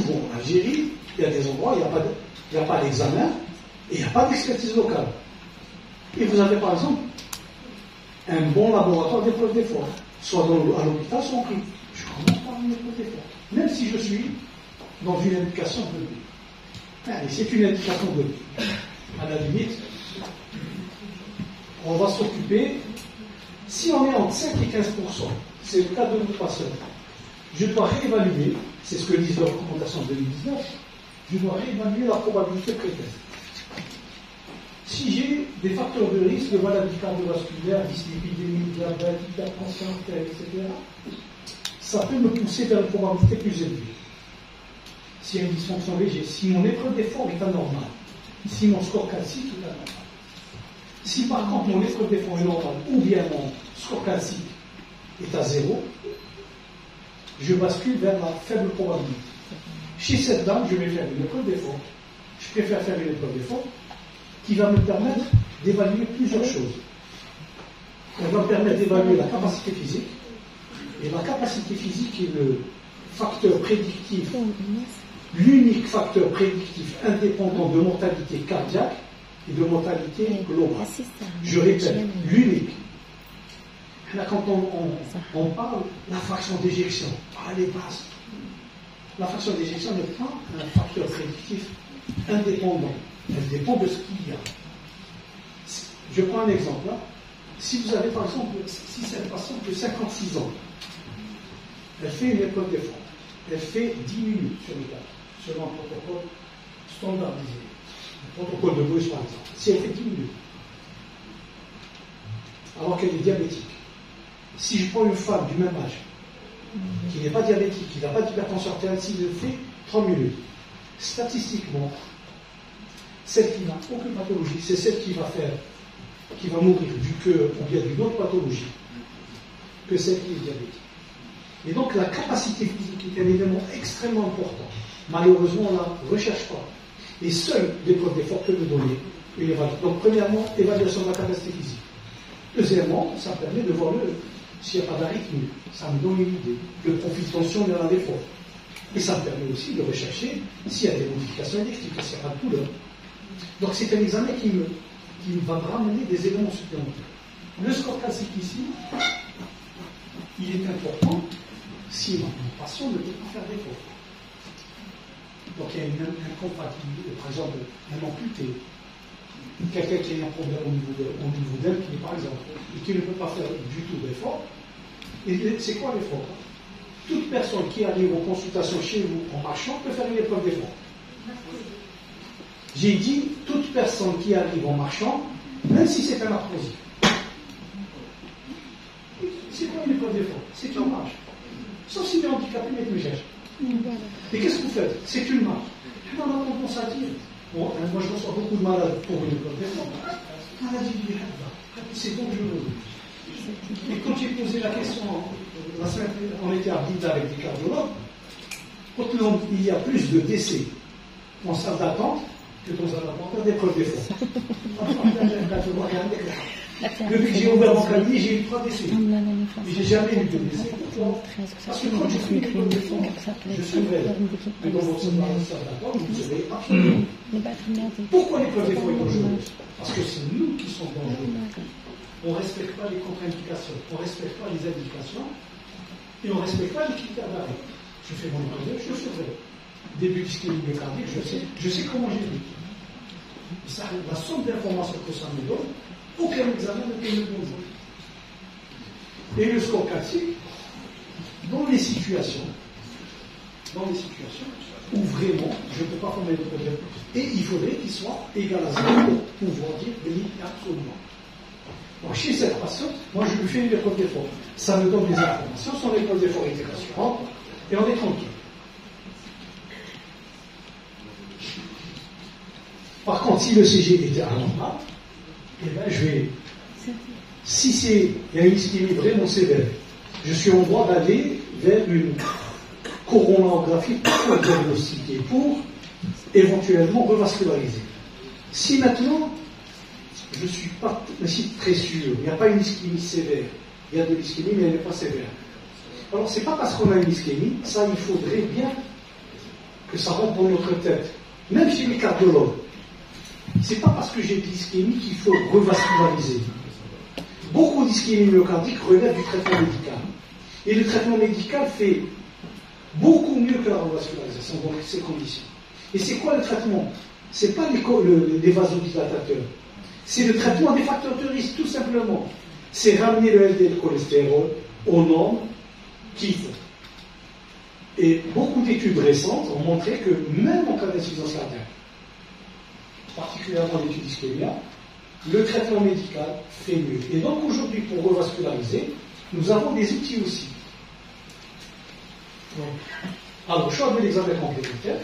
en Algérie, il y a des endroits où il n'y a pas d'examen et il n'y a pas d'expertise locale. Et vous avez par exemple un bon laboratoire d'épreuve d'effort, soit à l'hôpital, soit en privé. Je commence par une épreuve d'effort, même si je suis dans une indication de B. Et c'est une indication de B. À la limite, on va s'occuper, si on est entre 5 et 15%, c'est le cas de notre patient, je dois réévaluer, c'est ce que disent les recommandations de 2019, je dois réévaluer la probabilité pré-test. Si j'ai des facteurs de risque de maladie cardiovasculaire, dyslipidémie, diabète, hypertension, etc., ça peut me pousser vers une probabilité plus élevée. S'il y a une dysfonction léger, si mon épreuve d'effort est anormale, si mon score calcique est anormal. Si par contre mon épreuve d'effort est normale ou bien mon score calcique est à 0, je bascule vers la faible probabilité. Chez cette dame, je vais faire une épreuve d'effort. Je préfère faire une épreuve d'effort qui va me permettre d'évaluer plusieurs choses. Elle va me permettre d'évaluer la capacité physique. Et la capacité physique est le facteur prédictif, l'unique facteur prédictif indépendant de mortalité cardiaque et de mortalité globale. Je répète, l'unique. Là, quand on parle, la fraction d'éjection, elle est basse. La fraction d'éjection n'est pas un facteur prédictif indépendant. Elle dépend de ce qu'il y a. Je prends un exemple. Là. Si vous avez par exemple, si c'est une patiente de 56 ans, elle fait une épreuve d'effort, elle fait 10 minutes sur le tas, selon un protocole standardisé, le protocole de Bruce par exemple. Si elle fait 10 minutes, alors qu'elle est diabétique, si je prends une femme du même âge, qui n'est pas diabétique, qui n'a pas d'hypertension artérielle, si elle fait 30 minutes, statistiquement, celle qui n'a aucune pathologie, c'est celle qui va mourir du cœur ou bien d'une autre pathologie que celle qui est diabétique. Et donc la capacité physique est un élément extrêmement important. Malheureusement, on ne la recherche pas. Et seule l'épreuve d'effort peut nous donner une évaluation. Donc premièrement, évaluation de la capacité physique. Deuxièmement, ça permet de voir s'il n'y a pas d'arythmie. Ça me donne une idée. Le profil de tension vers la défaut. Et ça me permet aussi de rechercher s'il y a des modifications électriques, s'il n'y a pas de douleur. Donc c'est un examen qui va me ramener des éléments supplémentaires. Le score classique ici, il est important si mon patient ne peut pas faire d'effort. Donc il y a une incompatibilité, par exemple, un amputé, quelqu'un qui a un problème au niveau d'elle, qui par exemple, et qui ne peut pas faire du tout d'effort. Et c'est quoi l'effort? Toute personne qui arrive aux consultations chez vous en marchant peut faire une épreuve d'effort. J'ai dit toute personne qui arrive en marchant, même si c'est un arthrosite. C'est quoi une épreuve d'effort? C'est une marche. Sauf si tu es handicapé, mais tu me cherches. Et qu'est-ce que vous faites? C'est une marche. On a tendance à dire. Bon, moi je reçois beaucoup de malades pour une épreuve d'effort. Maladie du c'est dangereux. Et quand j'ai posé la question, la semaine, on était à Blida avec des cardiologues, quand il y a plus de décès en salle d'attente que dans un laboratoire d'épreuve d'effort. Depuis que j'ai ouvert mon cabinet, j'ai eu 3 décès. Et j'ai jamais eu de décès. Parce que quand je fais une épreuve d'effort, je suis vrai. Mais dans votre salle d'attente, vous savez absolument. Pourquoi l'épreuve d'effort est dangereuse? Parce que c'est nous qui sommes dangereux. On ne respecte pas les contre-indications, on ne respecte pas les indications, et on ne respecte pas les critères d'arrêt. Je fais mon épreuve, je surveille. Début d'ischémie myocardique, je sais comment j'évite. La somme d'informations que ça me donne, aucun examen ne peut me donner. Et le score classique, dans les situations où vraiment je ne peux pas former le problème, et il faudrait qu'il soit égal à 0 pour pouvoir dire oui, absolument. Donc chez cette patiente, moi je lui fais une épreuve d'effort. Ça me donne des informations, son épreuve d'effort était rassurante, et on est tranquille. Par contre, si le CG était anormal, eh bien je vais. Si il y a une ischémie vraiment sévère, je suis en droit d'aller vers une coronarographie pour diagnostiquer, pour éventuellement revasculariser. Si maintenant, je ne suis pas très sûr, il n'y a pas une ischémie sévère, il y a de l'ischémie, mais elle n'est pas sévère. Alors, ce n'est pas parce qu'on a une ischémie, ça, il faudrait bien que ça rentre dans notre tête. Même chez les cardiologues, ce n'est pas parce que j'ai de l'ischémie qu'il faut revasculariser. Beaucoup d'ischémie myocardique relèvent du traitement médical. Et le traitement médical fait beaucoup mieux que la revascularisation dans ces conditions. Et c'est quoi le traitement? Ce n'est pas les vasodilatateurs. C'est le traitement des facteurs de risque, tout simplement. C'est ramener le LDL cholestérol aux normes qu'il faut. Et beaucoup d'études récentes ont montré que même en cas d'insuffisance cardiaque, particulièrement l'étude ischémia, le traitement médical fait mieux. Et donc aujourd'hui, pour revasculariser, nous avons des outils aussi. Alors, choix de l'examen complémentaire.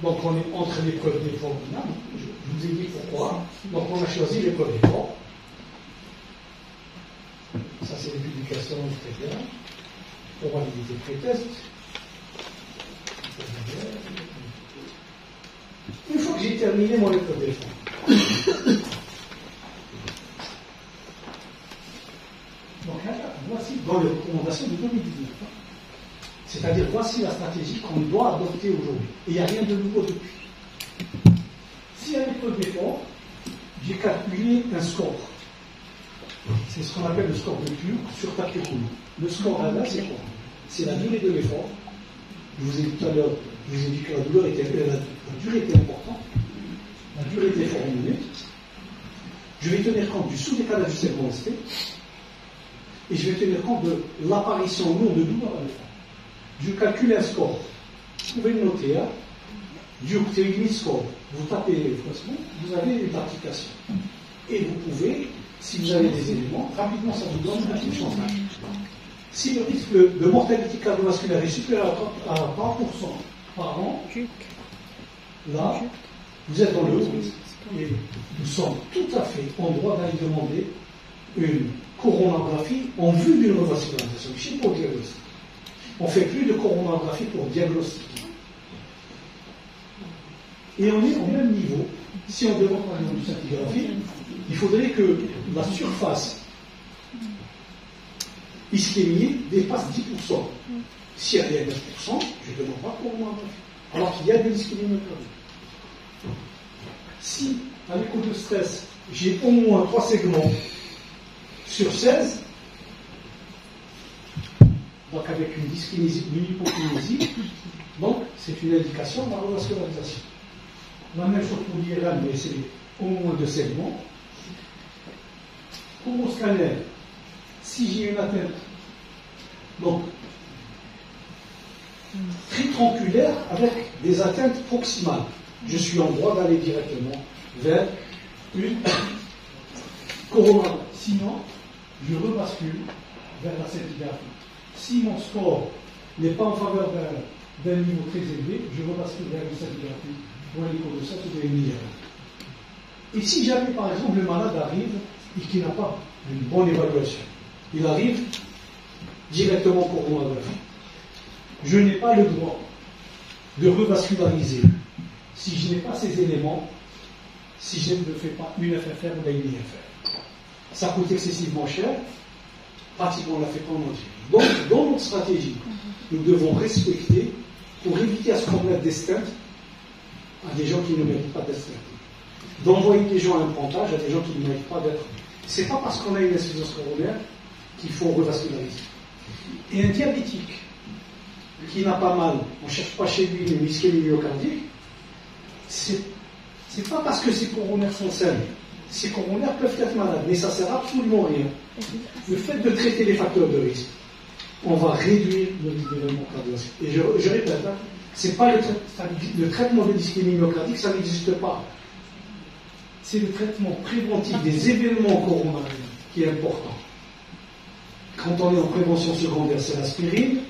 Donc, on est entre l'épreuve d'effort et l'âme. Je vous ai dit pourquoi. Donc, on a choisi l'épreuve d'effort. Ça, c'est les publications, très bien. Probabilité pré-test. Une fois que j'ai terminé mon épreuve d'effort. Donc, là, voici dans les recommandations de 2019. C'est-à-dire, voici la stratégie qu'on doit adopter aujourd'hui. Et il n'y a rien de nouveau depuis. Si à l'épreuve d'effort, j'ai calculé un score. C'est ce qu'on appelle le score de Turk sur tapis roulant. Le score là, c'est quoi? C'est la durée de l'effort. Je vous ai dit tout à l'heure, je vous ai dit que la durée était importante. La durée de l'effort en minutes. Je vais tenir compte du sous-décalage du segment ST. Et je vais tenir compte de l'apparition ou non de douleur à l'effort. Je calcule un score. Vous pouvez le noter, hein. Durk limit score. Vous tapez franchement, vous avez une application. Et vous pouvez, si vous avez des éléments, rapidement ça vous donne un petit chantage. Si le risque de mortalité cardiovasculaire est supérieur à 30% par an, là, vous êtes dans le haut risque. Et nous sommes tout à fait en droit d'aller demander une coronographie en vue d'une revascularisation. Je ne sais pas au diagnostic. On ne fait plus de coronographie pour diagnostiquer. Et on est au même niveau. Si on demande par exemple une scintigraphie, il faudrait que la surface ischémique dépasse 10%. Si elle est à 9%, je ne demande pas coronographie. Alors qu'il y a de l'ischémie myocardique. Si, à l'écho de stress, j'ai au moins 3 segments sur 16, donc avec une dyskinésie, une hypokinésie, donc c'est une indication de la revascularisation. La même chose pour l'IRM, mais c'est au moins 2 segments. Pour mon scanner, si j'ai une atteinte, donc tritronculaire avec des atteintes proximales, je suis en droit d'aller directement vers une coronale. Sinon, je rebascule vers la scintigraphie. Si mon score n'est pas en faveur d'un niveau très élevé, je rebascule vers une scintigraphie pour un écho de 7 ou de IRM. Et si jamais, par exemple, le malade arrive et qu'il n'a pas une bonne évaluation, il arrive directement pour coronographie, je n'ai pas le droit de revasculariser si je n'ai pas ces éléments, si je ne fais pas une FFR ou une IFR. Ça coûte excessivement cher, pratiquement on l'a fait pendant entier. Donc, dans notre stratégie, nous devons respecter, pour éviter à ce qu'on mette des stents à des gens qui ne méritent pas d'être stentés, d'envoyer des gens à un pontage à des gens qui ne méritent pas d'être. C'est pas parce qu'on a une insuffisance coronaire qu'il faut revasculariser. Et un diabétique qui n'a pas mal, on ne cherche pas chez lui une ischémie myocardique, c'est pas parce que ses coronaires sont saines. Ces coronaires peuvent être malades, mais ça ne sert absolument à rien. Le fait de traiter les facteurs de risque, on va réduire le risque d'événement cardiovasculaire. Et je répète, hein, c'est pas le traitement de l'ischémie myocardique, ça n'existe pas. C'est le traitement préventif des événements coronariens qui est important. Quand on est en prévention secondaire, c'est l'aspirine.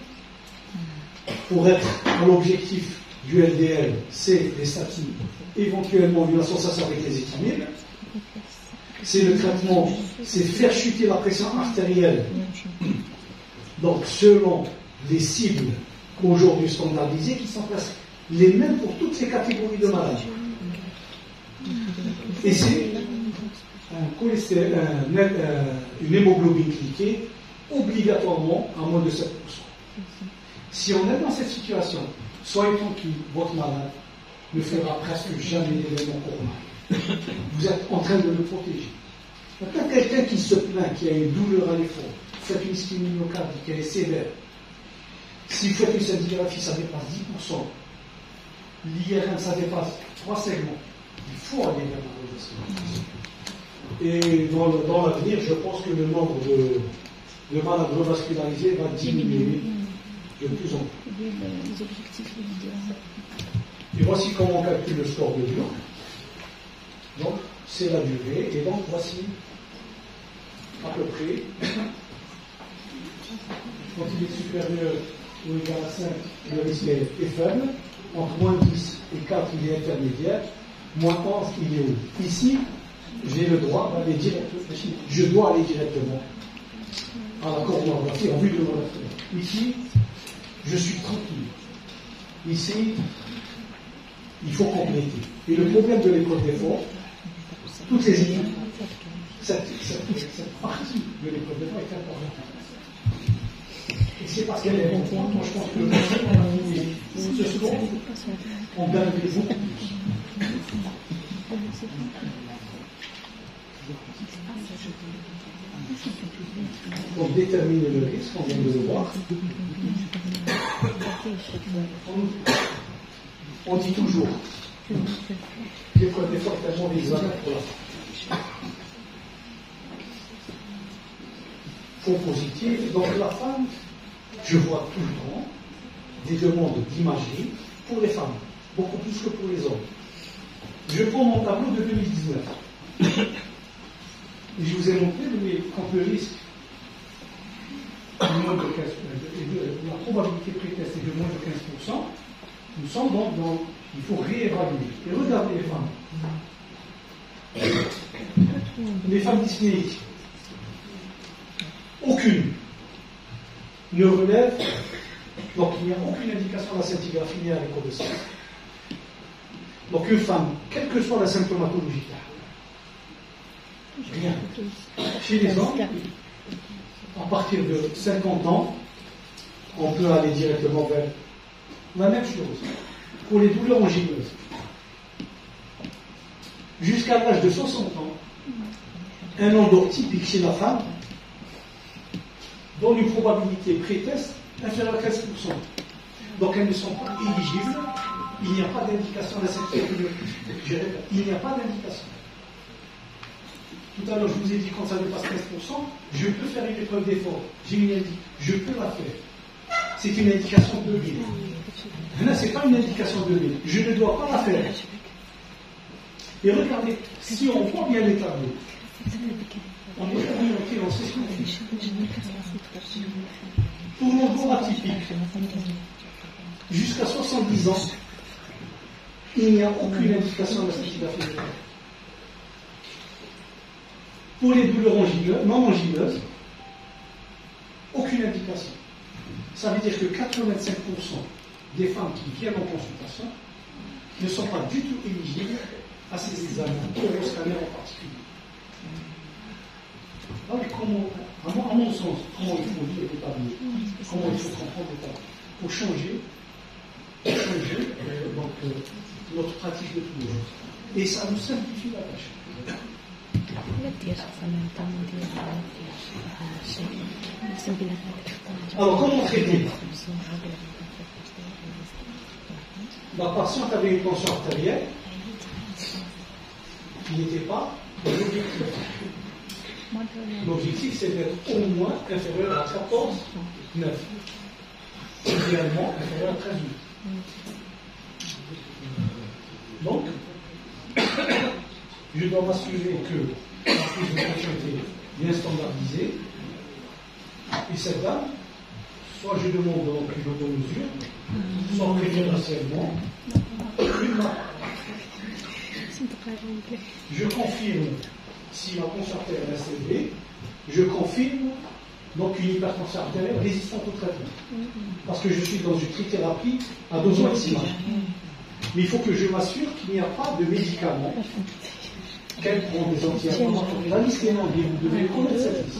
Pour être à l'objectif du LDL, c'est les statines, éventuellement une association avec les équilibres. C'est le traitement, c'est faire chuter la pression artérielle. Donc, selon les cibles aujourd'hui standardisées, qui sont presque les mêmes pour toutes les catégories de maladies. Et c'est une hémoglobine cliquée obligatoirement à moins de 7%. Si on est dans cette situation, soyez tranquille, votre malade ne fera presque jamais d'événement coronarien. Vous êtes en train de le protéger. Maintenant, quelqu'un qui se plaint, qui a une douleur à l'effort, faites une ischémie myocardique, elle est sévère. Si vous faites une scintigraphie, ça dépasse 10%. L'IRM, ça dépasse 3 segments. Il faut aller vers la revascularisation. Et dans l'avenir, je pense que le nombre de malades revascularisés va diminuer de plus en plus. Et voici comment on calcule le score de Durk. Donc, c'est la durée. Et donc, voici à peu près, quand il est supérieur ou égal à 5, le risque est faible. Entre moins 10 et 4, il est intermédiaire. Moins 11, il est haut. Ici, j'ai le droit d'aller directement. Je dois aller directement à la chorégraphie en vue de mon affaire. Ici, je suis tranquille. Ici, il faut compléter. Et le problème de l'école des forts, toutes les équipes, cette partie de l'école des forts est importante. Et c'est parce qu'elle est importante, moi je pense que le ce soir, on gagne beaucoup plus. Pour déterminer le risque, on vient de le voir. On dit toujours l'école des forts est tellement l'examen pour la femme. Faux positif. Donc la femme, je vois tout le temps des demandes d'imagerie pour les femmes, beaucoup plus que pour les hommes. Je prends mon tableau de 2019. Et je vous ai montré quand le risque la probabilité pré-test est de moins de 15%, nous sommes donc dans. Il faut réévaluer. Et regardez les femmes. Les femmes dyspnéiques, aucune ne relève, donc il n'y a aucune indication à la scintigraphie ni à l'écho de sang. Donc une femme, quelle que soit la symptomatologie, rien. Chez les hommes, à partir de 50 ans, on peut aller directement vers la même chose. Pour les douleurs anguleuses, jusqu'à l'âge de 60 ans, un endort typique chez la femme donne une probabilité pré-test inférieure à 15%. Donc elles ne sont pas éligibles, il n'y a pas d'indication de cette sexualité. Il n'y a pas d'indication. Tout à l'heure, je vous ai dit quand ça dépasse 15%, je peux faire une épreuve d'effort. Je peux la faire. C'est une indication de biais. Là, ce n'est pas une indication de biais. Je ne dois pas la faire. Et regardez, si on voit bien les tableaux, on est orienté, on sait ce qu'on fait. Pour l'endroit atypique, jusqu'à 70 ans, il n'y a aucune indication de la scintigraphie. Pour les douleurs non anguleuses, aucune indication. Ça veut dire que 85% des femmes qui viennent en consultation ne sont pas du tout éligibles à ces examens, au scanner en particulier. Alors, à mon sens, comment il faut lire les tableaux, comment il faut comprendre les tableaux, pour changer notre pratique de tous les jours. Et ça nous simplifie la tâche. Alors, comment traiter? La patiente avait une tension artérielle qui n'était pas l'objectif. L'objectif, c'est d'être au moins inférieur à 14,9. Idéalement, inférieur à 13,8. Donc, je dois m'assurer que la prise de tension était bien standardisée. Et cette dame, soit je demande donc une automesure, soit préférentiellement une marque. Je confirme si ma tension artérielle est élevée, je confirme donc une hypertension artérielle résistante au traitement. Parce que je suis dans une trithérapie à dose maximale. Mais il faut que je m'assure qu'il n'y a pas de médicaments qu'elle prend des anti-inflammatoires. La liste est longue et vous devez connaître cette liste.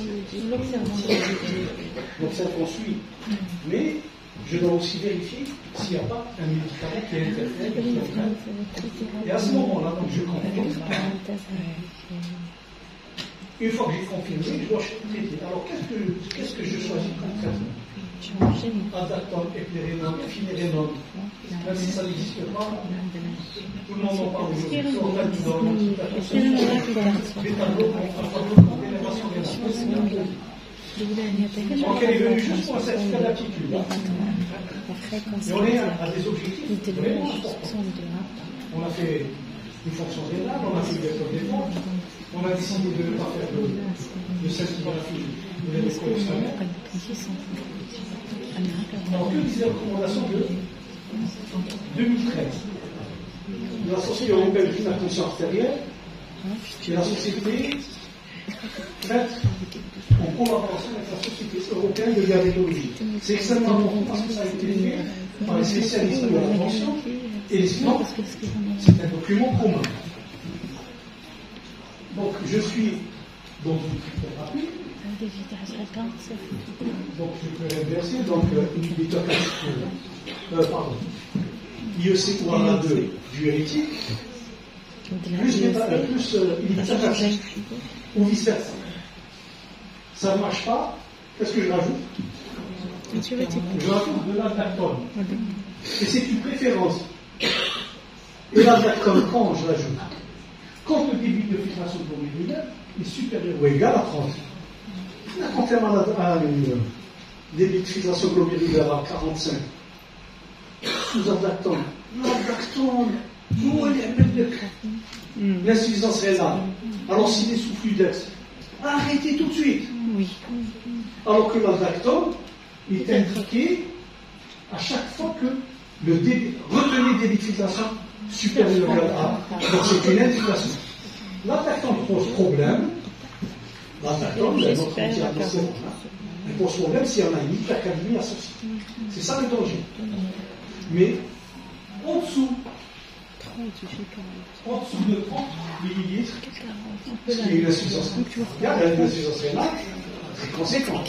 Donc ça qu'on suit. Mais je dois aussi vérifier s'il n'y a pas un médicament qui est interféré. Et à ce moment-là, donc je confirme. Une fois que j'ai confirmé, je dois traiter. Alors qu'est-ce que je choisis comme traitement? Adaptome, éplérénone, éphinérénone, même si ça n'existe pas, tout le monde en parle aujourd'hui. Organidone, des tableaux d'élévation rénale. Donc elle est venue juste pour un certificat d'aptitude. Et on est à des objectifs vraiment importants. On a fait une fonction rénale, on a fait des écoles des fonds, on a décidé de ne pas faire de scintigraphie de l'électroscanner. Alors, que disent les recommandations de 2013 de la Société européenne d'hypertension artérielle et la société faite en collaboration avec la Société européenne de diabétologie. C'est extrêmement important parce que ça a été fait par les spécialistes de la tension et les sinon, c'est un document commun. Donc, je suis dans une très rapide. Donc, je peux inverser. Donc, inhibiteur pardon. IEC-OARA2 diurétique, plus inhibiteur calcique, ou vice-versa. Ça ne marche pas. Qu'est-ce que je rajoute? Je rajoute de l'aldactone. Et c'est une préférence. Et l'aldactone, quand je l'ajoute? Quand le débit de filtration glomérulaire est supérieur ou égal à 30. Quand tu as un débit de filtration glomérulaire à 45, sous aldactone, l'aldactone, où elle est l'insuffisance rénale. Alors s'il est sous fluidex, arrêtez tout de suite. Oui. Alors que l'aldactone est indiqué à chaque fois que le débit, retenez débit de filtration supérieur ou égal à. Donc c'est une indication. L'aldactone pose problème. L'aldactone, elle pose problème s'il y en a une hypercalémie associée. C'est ça le danger. Mais en dessous de 30 millilitres, ce qui est une insuffisance rénale, c'est conséquent.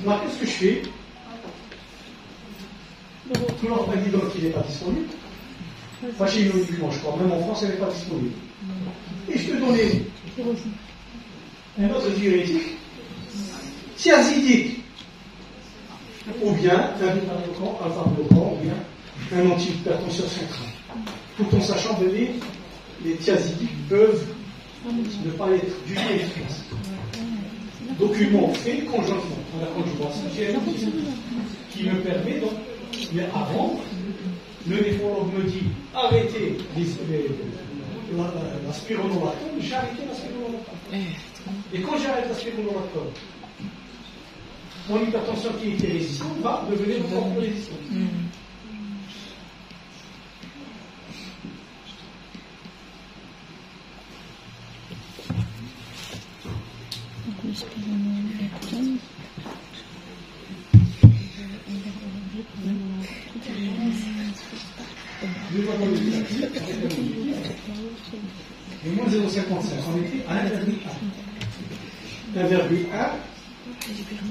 Là, qu'est-ce que je fais? Tout l'orphanidol qui n'est pas disponible, pas chez nous uniquement, je crois, même en France, elle n'est pas disponible. Et je peux donner un autre diurétique, thiazidique, ou bien un bêta-bloquant, alpha-bloquant, ou bien un antihypertenseur central. Tout en sachant que les thiazidiques peuvent ne pas être du tout efficaces. Document fait conjointement. J'ai un outil qui me permet donc, mais avant, le néphrologue me dit arrêtez la spironolactone, j'ai arrêté la spironolactone. Et quand j'arrête la spironolactone, mon hypertension qui était résistante va devenir beaucoup résistante. Le moins 0,55, on était à 1,1.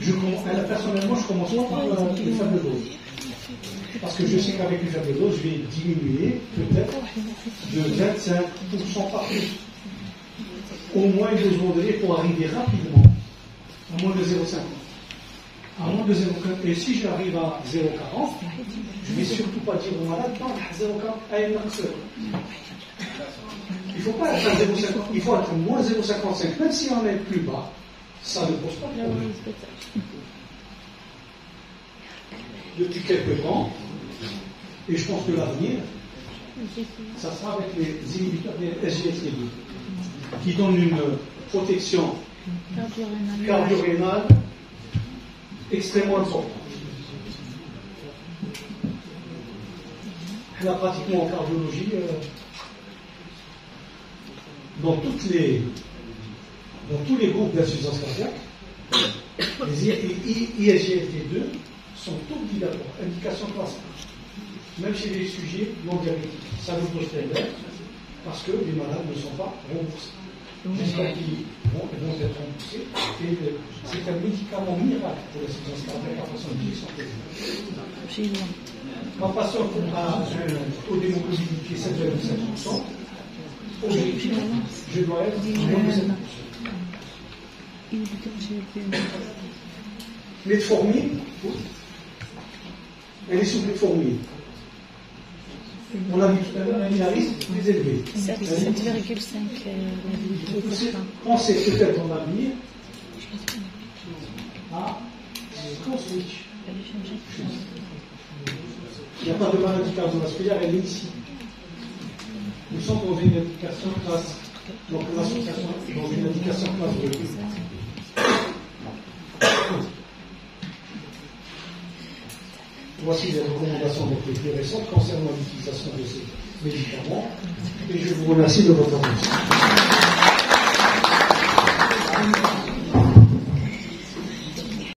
1,1, personnellement, je commence pas par les faibles doses. Parce que je sais qu'avec les faibles doses, je vais diminuer peut-être de 25% par plus. Au moins une dose modérée pour arriver rapidement à moins de 0,50. À moins de 0,40. Et si j'arrive à 0,40, je ne vais surtout pas dire au malade, non, 0,40 à une maxeur. Il ne faut pas être à 0,50, il faut être moins 0,55, même si on est plus bas, ça ne pose pas de problème. Depuis quelques temps, et je pense que l'avenir, ça sera avec les inhibiteurs des SGLT2, qui donnent une protection cardio-rénale extrêmement importante. Là, pratiquement en cardiologie, dans tous les groupes d'insuffisance cardiaque, les ISGLT2 sont obligatoires, indication classe 1. Même chez les sujets non diabétiques. Ça nous pose problème parce que les malades ne sont pas remboursés. J'espère qu'ils vont être remboursés. Et c'est un médicament miracle pour l'insuffisance cardiaque à 70%. En passant à un taux d'hémoglobine qui est 7,7%, objectivement, je dois être moins de 7%. Metformine, elle est sous metformine. On a vu tout à l'heure un risque plus élevé. 7,5. Pensez peut-être en avenir à switch. Il n'y a pas de maladie cardiovasculaire, elle est ici. Nous sommes dans une indication classe. Donc l'association dans une indication classe de Voici les recommandations les plus récentes concernant l'utilisation de ces médicaments. Et je vous remercie de votre attention.